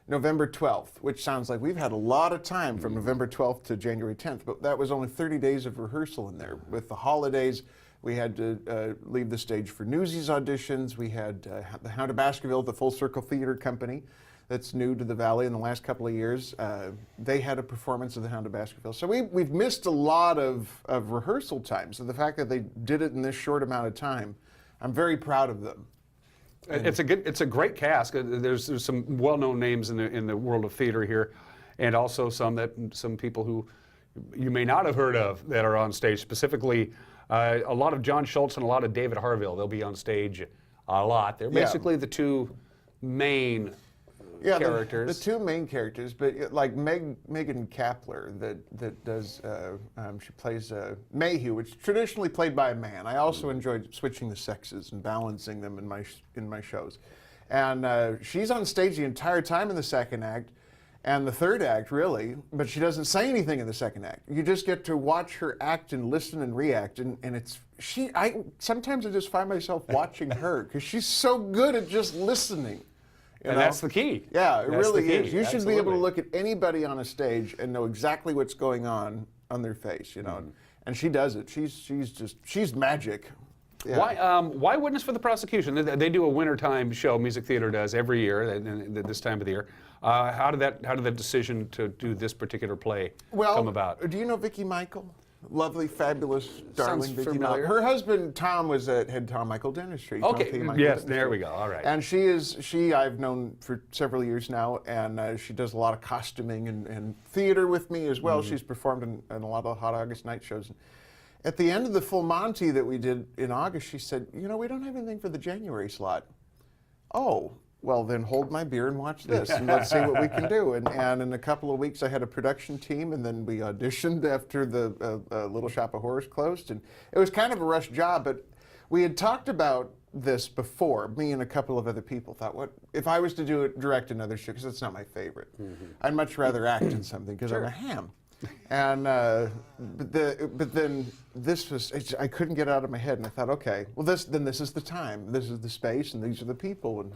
November 12th, which sounds like we've had a lot of time from November 12th to January 10th, but that was only 30 days of rehearsal in there. With the holidays, we had to leave the stage for Newsies auditions. We had the Hound of Baskerville, the Full Circle Theater Company that's new to the Valley in the last couple of years. They had a performance of the Hound of Baskerville. So we've missed a lot of rehearsal time. So the fact that they did it in this short amount of time, I'm very proud of them. It's a great cast. There's some well-known names in the world of theater here, and also some people who you may not have heard of that are on stage. Specifically, a lot of John Schultz and a lot of David Harville. They'll be on stage a lot. They're basically the 2 main characters. The 2 main characters, but like Megan Kapler that does she plays Mayhew, which is traditionally played by a man. I also enjoyed switching the sexes and balancing them in my shows. And she's on stage the entire time in the second act and the third act, really, but she doesn't say anything in the second act. You just get to watch her act and listen and react, and sometimes I just find myself watching her because she's so good at just listening. And that's the key. Yeah, it really is. You should be able to Absolutely. look at anybody on a stage and know exactly what's going on their face, And she does it. She's magic. Why Witness for the Prosecution? They do a wintertime show, Music Theater does, every year, this time of the year. How did that decision to do this particular play come about? Do you know Vicki Michael? Lovely, fabulous, darling Sounds Vicki familiar. Michael. Her husband Tom was at Head Tom Michael Dentistry. Tom Okay, P. Michael yes, Dentistry. there we go. All right. And she I've known for several years now, and she does a lot of costuming and theater with me as well. She's performed in a lot of Hot August night shows. At the end of the Full Monty that we did in August, she said, "You know, we don't have anything for the January slot." Oh, well then hold my beer and watch this, and let's see what we can do. And in a couple of weeks, I had a production team, and then we auditioned after the Little Shop of Horrors closed, and it was kind of a rush job, but we had talked about this before. Me and a couple of other people thought, what if I was to direct another show, because it's not my favorite. I'd much rather act in something, because I'm a ham. And but then this was, I couldn't get it out of my head, and I thought, okay, well this is the time, this is the space, and these are the people, and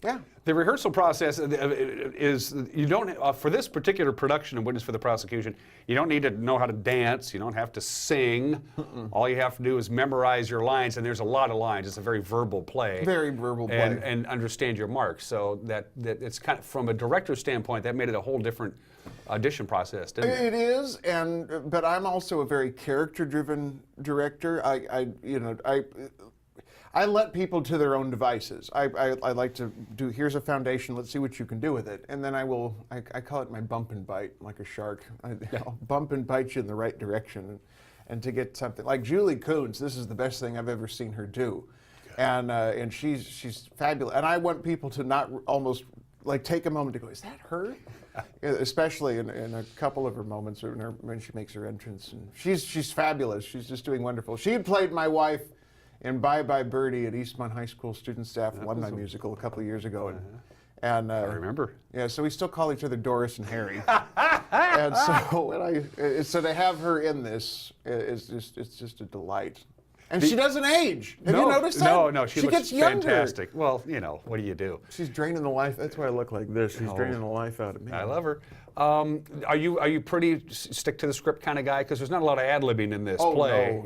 yeah. The rehearsal process is, you don't, for this particular production of Witness for the Prosecution, you don't need to know how to dance, you don't have to sing. All you have to do is memorize your lines, and there's a lot of lines. It's a very verbal play. Very verbal play. And understand your marks. So that it's kind of, from a director's standpoint, that made it a whole different audition process, didn't it? It is, but I'm also a very character-driven director. I let people to their own devices. I like to do, here's a foundation, let's see what you can do with it. And then I call it my bump and bite, like a shark. I'll bump and bite you in the right direction. And to get something, like Julie Kuntz, this is the best thing I've ever seen her do. And she's fabulous. And I want people to not almost, like, take a moment to go, is that her? Especially in a couple of her moments when she makes her entrance. And she's fabulous, she's just doing wonderful. She had played my wife in Bye Bye Birdie at Eastmont High School. Student staff won my musical a couple of years ago. And I remember. Yeah, so we still call each other Doris and Harry. And so to have her in this it's just a delight. And she doesn't age. Have you noticed that? No, she looks gets younger. fantastic. Well, you know, what do you do? She's draining the life. That's why I look like this. She's draining the life out of me. I love her. Are you pretty stick to the script kind of guy? Because there's not a lot of ad-libbing in this play.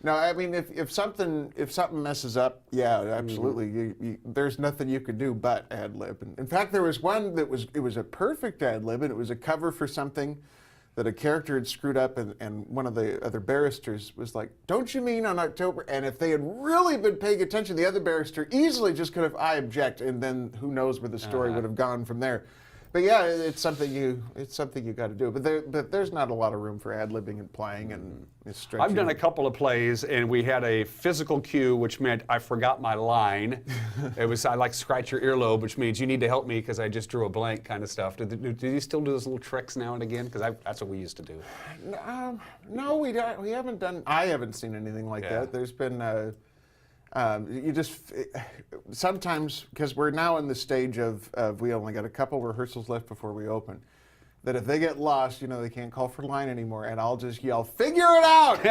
No. I mean, if something messes up, yeah, absolutely. There's nothing you could do but ad-lib. In fact, there was one that was a perfect ad-lib, and it was a cover for something that a character had screwed up, and one of the other barristers was like, "Don't you mean on October?" And if they had really been paying attention, the other barrister easily just could have, "I object," and then who knows where the story would have gone from there. But yeah, it's something you got to do. But there's not a lot of room for ad-libbing and playing and stretching. I've done a couple of plays, and we had a physical cue, which meant I forgot my line. It was, I like scratch your earlobe, which means you need to help me because I just drew a blank kind of stuff. Do you still do those little tricks now and again? Because that's what we used to do. No, we haven't done. I haven't seen anything like that. There's been. You just sometimes, because we're now in the stage of we only got a couple rehearsals left before we open, that if they get lost, they can't call for line anymore, and I'll just yell, "Figure it out!"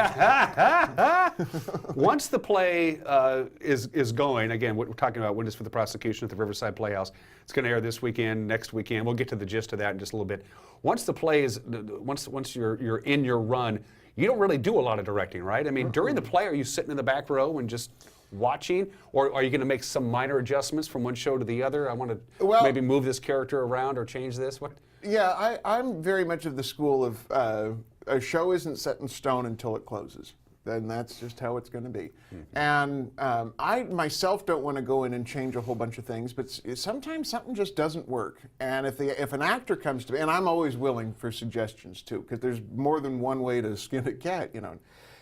Once the play is going, again, we're talking about Witness for the Prosecution at the Riverside Playhouse. It's going to air this weekend, next weekend. We'll get to the gist of that in just a little bit. Once the play is, once you're in your run, you don't really do a lot of directing, right? I mean, during the play, are you sitting in the back row and just watching, or are you going to make some minor adjustments from one show to the other? I want to maybe move this character around or change this. What? Yeah, I'm very much of the school of a show isn't set in stone until it closes. Then that's just how it's going to be. And I myself don't want to go in and change a whole bunch of things, but sometimes something just doesn't work. And if an actor comes to me, and I'm always willing for suggestions too, because there's more than one way to skin a cat,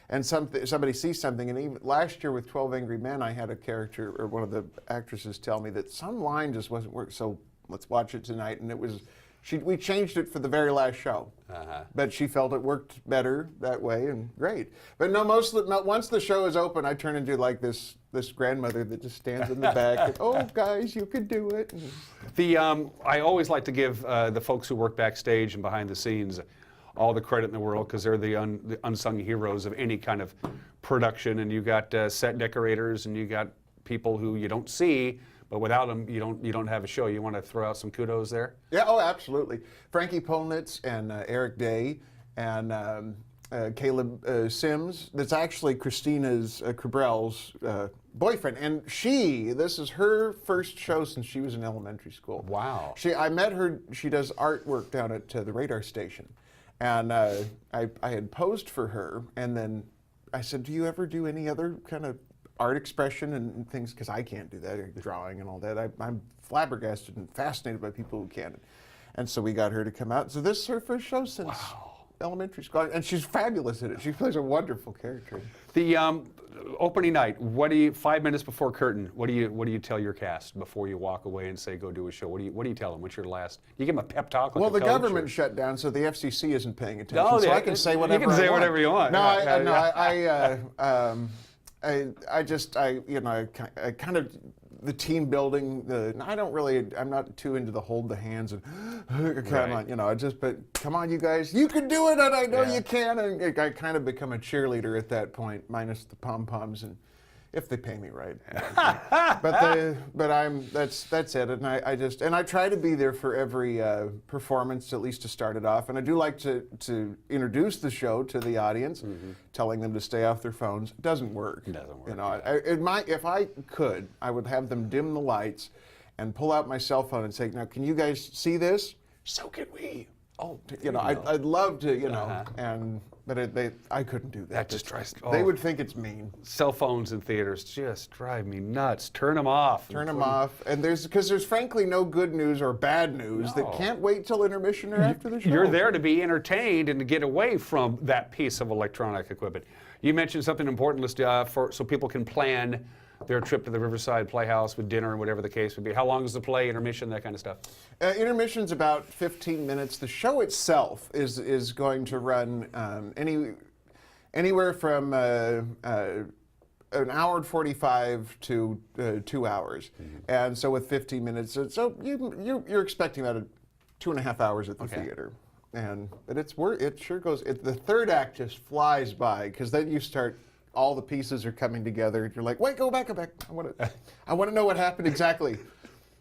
And somebody sees something, and even last year with 12 Angry Men, I had a character, or one of the actresses tell me that some line just wasn't working, so let's watch it tonight. And it was, we changed it for the very last show. But she felt it worked better that way, and great. But no, once the show is open, I turn into like this grandmother that just stands in the back, and, "Oh, guys, you could do it." I always like to give the folks who work backstage and behind the scenes all the credit in the world, because they're the unsung heroes of any kind of production. And you got set decorators, and you got people who you don't see, but without them, you don't have a show. You want to throw out some kudos there? Yeah, oh, absolutely. Frankie Polnitz and Eric Day and Caleb Sims. That's actually Christina's Cabrel's boyfriend, and this is her first show since she was in elementary school. Wow. I met her. She does artwork down at the radar station, and I had posed for her, and then I said, "Do you ever do any other kind of art expression and things? Because I can't do that, drawing and all that. I'm flabbergasted and fascinated by people who can." And so we got her to come out. So this is her first show since elementary school, and she's fabulous in it. She plays a wonderful character. The opening night. 5 minutes before curtain? What do you tell your cast before you walk away and say go do a show? What do you tell them? What's your last? Do you give them a pep talk? Like Well, a the coach, government or? shut down, so the FCC isn't paying attention. No, so I can say whatever. You can say I want. whatever you want. No, Yeah. I kind of the team building. I'm not too into the hold the hands and come on, but come on, you guys, you can do it, and I know you can. And I kind of become a cheerleader at that point, minus the pom poms, and if they pay me right. That's it, and I try to be there for every performance, at least to start it off, and I do like to introduce the show to the audience, telling them to stay off their phones. It doesn't work. It doesn't work. You know, if I could, I would have them dim the lights and pull out my cell phone and say, "Now, can you guys see this? So can we." Oh, I'd love to, but I couldn't do that. That just drives. They would think it's mean. Cell phones in theaters just drive me nuts. Turn them off. Turn them off, and there's frankly no good news or bad news that can't wait till intermission or after the show. You're there to be entertained and to get away from that piece of electronic equipment. You mentioned something important, so people can plan their trip to the Riverside Playhouse with dinner and whatever the case would be. How long is the play, intermission, that kind of stuff? Intermission's about 15 minutes. The show itself is going to run anywhere from an hour and 45 to 2 hours. And so with 15 minutes, so you're expecting about 2.5 hours at the theater. But it sure goes. The third act just flies by, because then you start. All the pieces are coming together, and you're like, "Wait, go back! I want to know what happened exactly."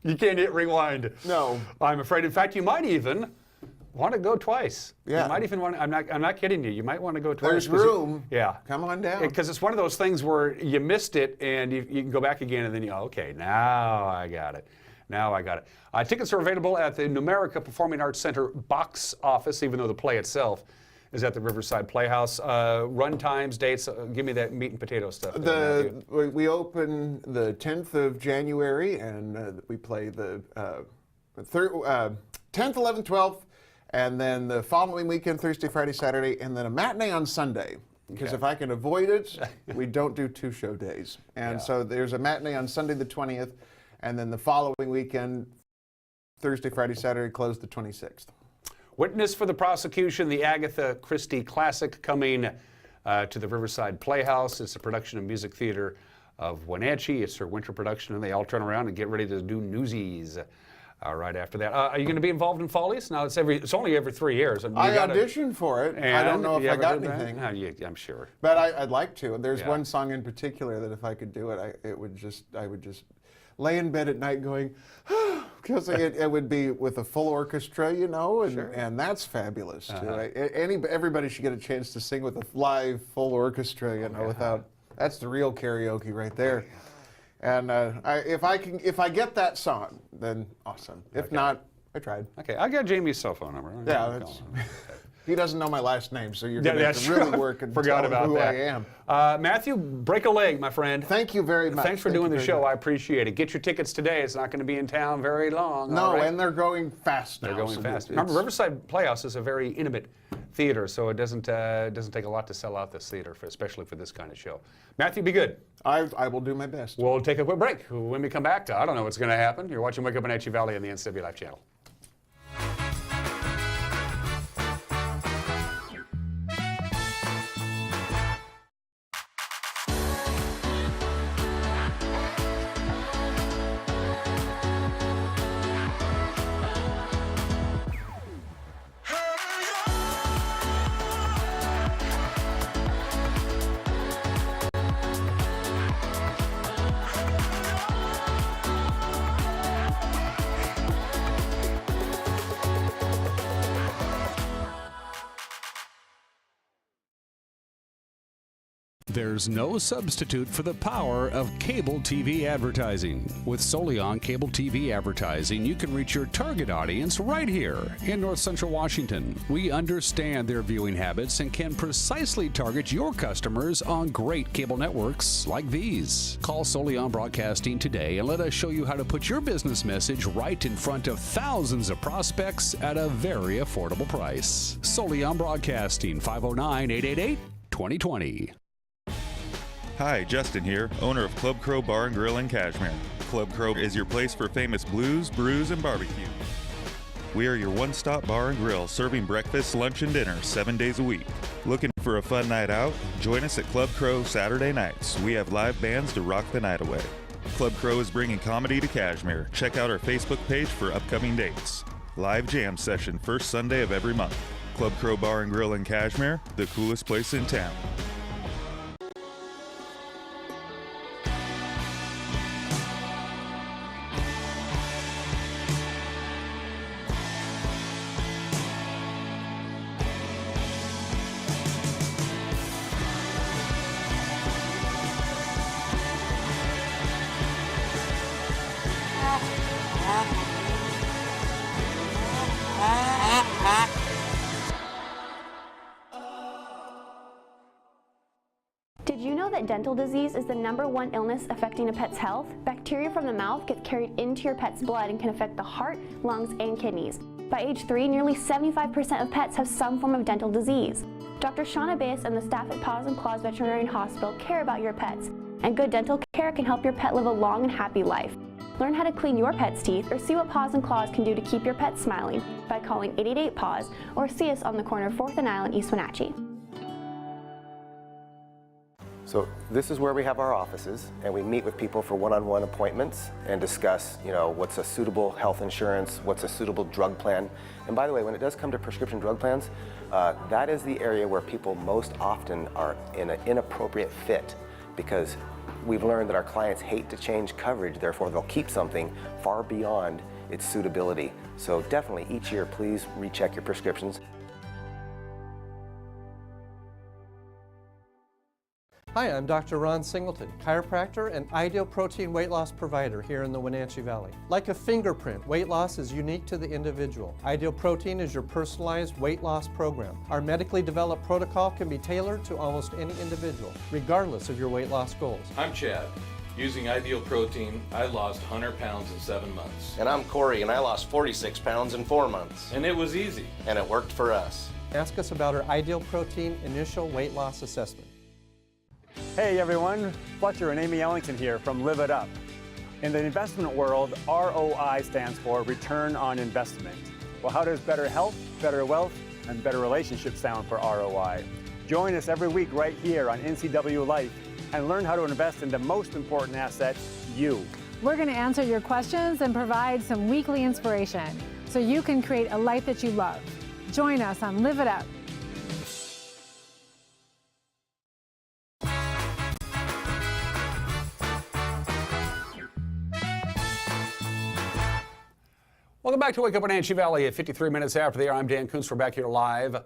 You can't hit rewind. No, I'm afraid. In fact, you might even want to go twice. Yeah, you might even want. I'm not kidding you. You might want to go twice. There's room. Yeah, come on down. Because it's one of those things where you missed it, and you can go back again, and then okay, now I got it. Tickets are available at the Numerica Performing Arts Center box office, even though the play itself is at the Riverside Playhouse. Run times, dates, give me that meat and potato stuff. We open the 10th of January, and we play the 10th, 11th, 12th, and then the following weekend, Thursday, Friday, Saturday, and then a matinee on Sunday. Because if I can avoid it, we don't do 2 show days. And so there's a matinee on Sunday the 20th, and then the following weekend, Thursday, Friday, Saturday, closed the 26th. Witness for the Prosecution, the Agatha Christie classic, coming to the Riverside Playhouse. It's a production of Music Theatre of Wenatchee. It's their winter production, and they all turn around and get ready to do Newsies right after that. Are you going to be involved in Follies? Now, it's only every 3 years. I auditioned for it. I don't know if I got anything. I'm sure. But I'd like to. There's one song in particular that if I could do it, I would just lay in bed at night going, because it would be with a full orchestra, and that's fabulous too. Everybody should get a chance to sing with a live full orchestra, that's the real karaoke right there. And if I get that song, then awesome. If not, I tried. Okay, I got Jamie's cell phone number. Yeah, he doesn't know my last name, so you're going to have to really work and tell him who I am. Matthew, break a leg, my friend. Thank you very much. Thanks for doing the show. I appreciate it. Get your tickets today. It's not going to be in town very long. No, and they're going fast now. They're going fast. Remember, Riverside Playhouse is a very intimate theater, so it doesn't take a lot to sell out this theater, especially for this kind of show. Matthew, be good. I will do my best. We'll take a quick break. When we come back, I don't know what's going to happen. You're watching Wake Up Wenatchee Valley on the NCW Life channel. There's no substitute for the power of cable TV advertising. With Solion Cable TV advertising, you can reach your target audience right here in North Central Washington. We understand their viewing habits and can precisely target your customers on great cable networks like these. Call Solion Broadcasting today and let us show you how to put your business message right in front of thousands of prospects at a very affordable price. Solion Broadcasting, 509-888-2020. Hi, Justin here, owner of Club Crow Bar and Grill in Cashmere. Club Crow is your place for famous blues, brews, and barbecue. We are your one-stop bar and grill, serving breakfast, lunch, and dinner 7 days a week. Looking for a fun night out? Join us at Club Crow Saturday nights. We have live bands to rock the night away. Club Crow is bringing comedy to Cashmere. Check out our Facebook page for upcoming dates. Live jam session first Sunday of every month. Club Crow Bar and Grill in Cashmere, the coolest place in town. Did you know that dental disease is the #1 illness affecting a pet's health? Bacteria from the mouth gets carried into your pet's blood and can affect the heart, lungs, and kidneys. By age 3, nearly 75% of pets have some form of dental disease. Dr. Shauna Bass and the staff at Paws and Claws Veterinary Hospital care about your pets, and good dental care can help your pet live a long and happy life. Learn how to clean your pet's teeth or see what Paws and Claws can do to keep your pet smiling by calling 888-PAWS or see us on the corner of 4th and Island, East Wenatchee. So this is where we have our offices, and we meet with people for one-on-one appointments and discuss, what's a suitable health insurance, what's a suitable drug plan. And by the way, when it does come to prescription drug plans, that is the area where people most often are in an inappropriate fit, because we've learned that our clients hate to change coverage, therefore they'll keep something far beyond its suitability. So definitely each year, please recheck your prescriptions. Hi, I'm Dr. Ron Singleton, chiropractor and ideal protein weight loss provider here in the Wenatchee Valley. Like a fingerprint, weight loss is unique to the individual. Ideal Protein is your personalized weight loss program. Our medically developed protocol can be tailored to almost any individual, regardless of your weight loss goals. I'm Chad. Using Ideal Protein, I lost 100 pounds in 7 months. And I'm Corey, and I lost 46 pounds in 4 months. And it was easy. And it worked for us. Ask us about our Ideal Protein initial weight loss assessment. Hey everyone, Fletcher and Amy Ellington here from Live It Up. In the investment world, ROI stands for Return on Investment. Well, how does better health, better wealth, and better relationships sound for ROI? Join us every week right here on NCW Life and learn how to invest in the most important asset, you. We're going to answer your questions and provide some weekly inspiration so you can create a life that you love. Join us on Live It Up. Welcome back to Wake Up Wenatchee Valley at 53 minutes after the hour. I'm Dan Kuntz. We're back here live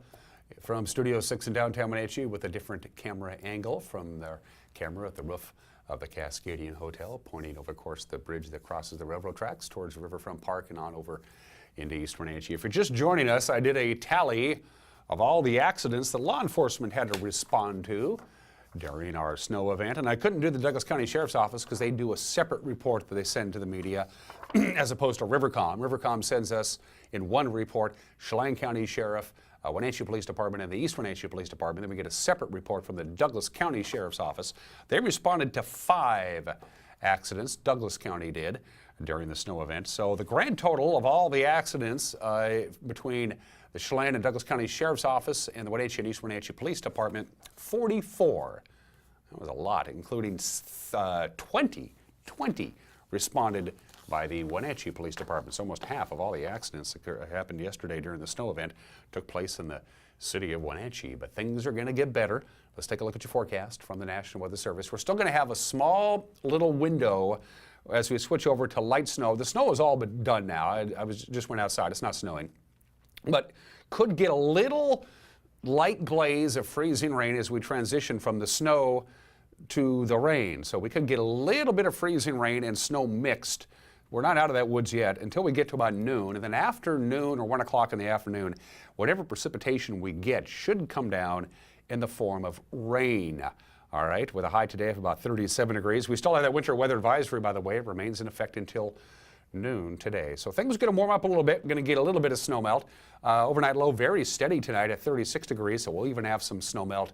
from Studio 6 in downtown Wenatchee with a different camera angle from their camera at the roof of the Cascadian Hotel, pointing over, of course, the bridge that crosses the railroad tracks towards Riverfront Park and on over into East Wenatchee. If you're just joining us, I did a tally of all the accidents that law enforcement had to respond to during our snow event, and I couldn't do the Douglas County Sheriff's Office because they do a separate report that they send to the media as opposed to Rivercom. Rivercom sends us in one report, Chelan County Sheriff, Wenatchee Police Department, and the East Wenatchee Police Department. Then we get a separate report from the Douglas County Sheriff's Office. They responded to 5 accidents, Douglas County did, during the snow event. So the grand total of all the accidents between the Chelan and Douglas County Sheriff's Office and the Wenatchee and East Wenatchee Police Department, 44. That was a lot, including 20 responded by the Wenatchee Police Department. So almost half of all the accidents that happened yesterday during the snow event took place in the city of Wenatchee. But things are going to get better. Let's take a look at your forecast from the National Weather Service. We're still going to have a small little window as we switch over to light snow. The snow is all but done now. I just went outside. It's not snowing. But could get a little light glaze of freezing rain as we transition from the snow to the rain. So we could get a little bit of freezing rain and snow mixed. We're not out of that woods yet until we get to about noon. And then after noon or 1 o'clock in the afternoon, whatever precipitation we get should come down in the form of rain. All right, with a high today of about 37 degrees. We still have that winter weather advisory, by the way. It remains in effect until noon today. So things are going to warm up a little bit. We're going to get a little bit of snow melt. Overnight low very steady tonight at 36 degrees, so we'll even have some snow melt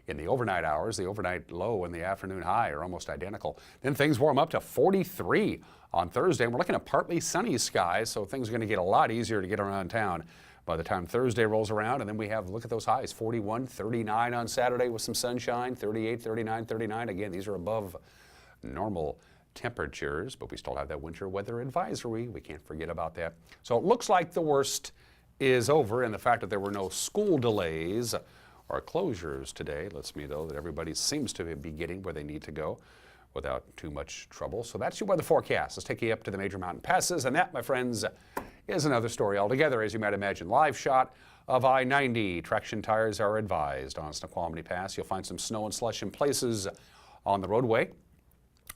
in the overnight hours. The overnight low and the afternoon high are almost identical. Then things warm up to 43 on Thursday. And we're looking at partly sunny skies, so things are going to get a lot easier to get around town by the time Thursday rolls around. And then we have, look at those highs, 41, 39 on Saturday with some sunshine, 38, 39, 39. Again, these are above normal temperatures, but we still have that winter weather advisory. We can't forget about that. So it looks like the worst is over, and the fact that there were no school delays or closures today lets me know that everybody seems to be getting where they need to go without too much trouble. So that's your weather forecast. Let's take you up to the major mountain passes, and that, my friends, is another story altogether, as you might imagine. Live shot of I-90. Traction tires are advised on Snoqualmie Pass. You'll find some snow and slush in places on the roadway.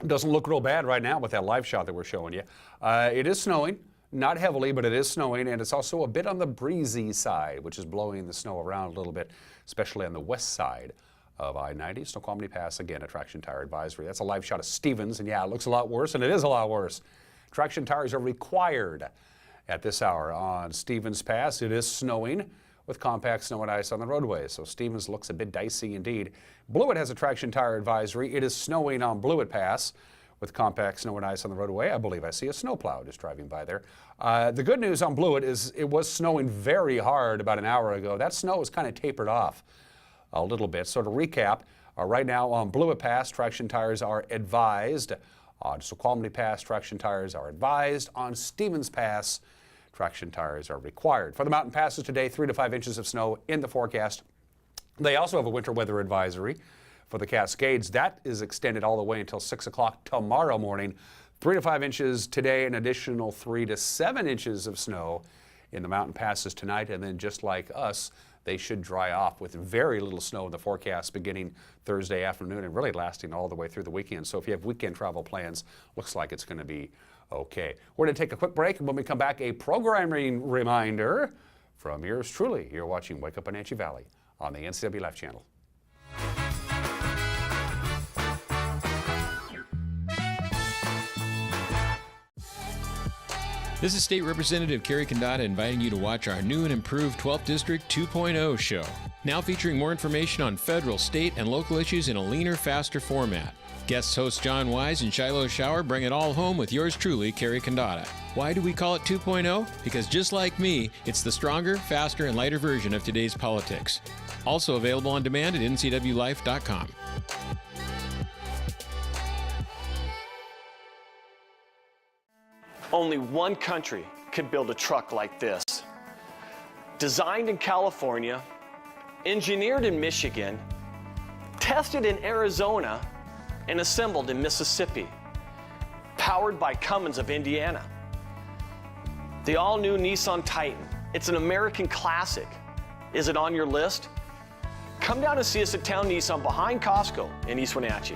It doesn't look real bad right now with that live shot that we're showing you. It is snowing, not heavily, but it is snowing, and it's also a bit on the breezy side, which is blowing the snow around a little bit, especially on the west side of I-90. Snoqualmie Pass, again, a traction tire advisory. That's a live shot of Stevens, and yeah, it looks a lot worse, and it is a lot worse. Traction tires are required at this hour on Stevens Pass. It is snowing with compact snow and ice on the roadway, so Stevens looks a bit dicey indeed. Blewett has a traction tire advisory. It is snowing on Blewett Pass with compact snow and ice on the roadway. I believe I see a snowplow just driving by there. The good news on Blewett is it was snowing very hard about an hour ago. That snow is kind of tapered off a little bit. So to recap, right now on Blewett Pass, traction tires are advised. On Snoqualmie Pass, traction tires are advised. On Stevens Pass, traction tires are required. For the mountain passes today, 3 to 5 inches of snow in the forecast. They also have a winter weather advisory for the Cascades. That is extended all the way until 6 o'clock tomorrow morning. 3 to 5 inches today, an additional 3 to 7 inches of snow in the mountain passes tonight. And then just like us, they should dry off with very little snow in the forecast beginning Thursday afternoon and really lasting all the way through the weekend. So if you have weekend travel plans, looks like it's going to be okay. We're going to take a quick break, and when we come back, a programming reminder from yours truly. You're watching Wake Up Wenatchee Valley on the NCW Life channel. This is State Representative Kerry Kandata inviting you to watch our new and improved 12th District 2.0 show. Now featuring more information on federal, state, and local issues in a leaner, faster format. Guest hosts John Wise and Shiloh Shower bring it all home with yours truly, Kerry Kandata. Why do we call it 2.0? Because just like me, it's the stronger, faster, and lighter version of today's politics. Also available on demand at ncwlife.com. Only one country could build a truck like this. Designed in California, engineered in Michigan, tested in Arizona, and assembled in Mississippi. Powered by Cummins of Indiana. The all-new Nissan Titan. It's an American classic. Is it on your list? Come down and see us at Town Nissan behind Costco in East Wenatchee.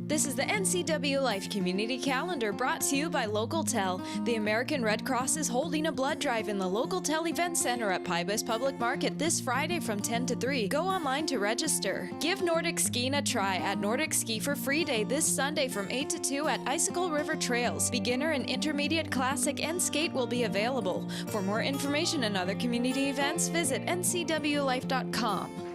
This is the NCW Life Community Calendar brought to you by Local Tel. The American Red Cross is holding a blood drive in the Local Tel Event Center at Pybus Public Market this Friday from 10 to 3. Go online to register. Give Nordic Skiing a try at Nordic Ski for Free Day this Sunday from 8 to 2 at Icicle River Trails. Beginner and Intermediate Classic and Skate will be available. For more information and other community events, visit ncwlife.com.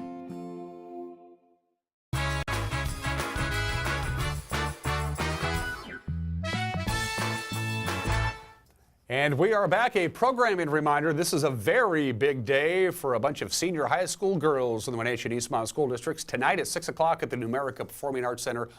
And we are back. A programming reminder. This is a very big day for a bunch of senior high school girls in the Wenatchee and Eastmont school districts. Tonight at 6 o'clock at the Numerica Performing Arts Center,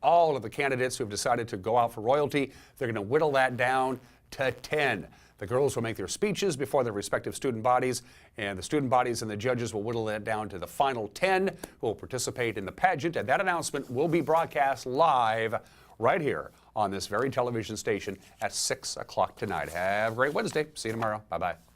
all of the candidates who have decided to go out for royalty, they're going to whittle that down to 10. The girls will make their speeches before their respective student bodies, and the student bodies and the judges will whittle that down to the final 10 who will participate in the pageant. And that announcement will be broadcast live right here on this very television station at 6 o'clock tonight. Have a great Wednesday. See you tomorrow. Bye-bye.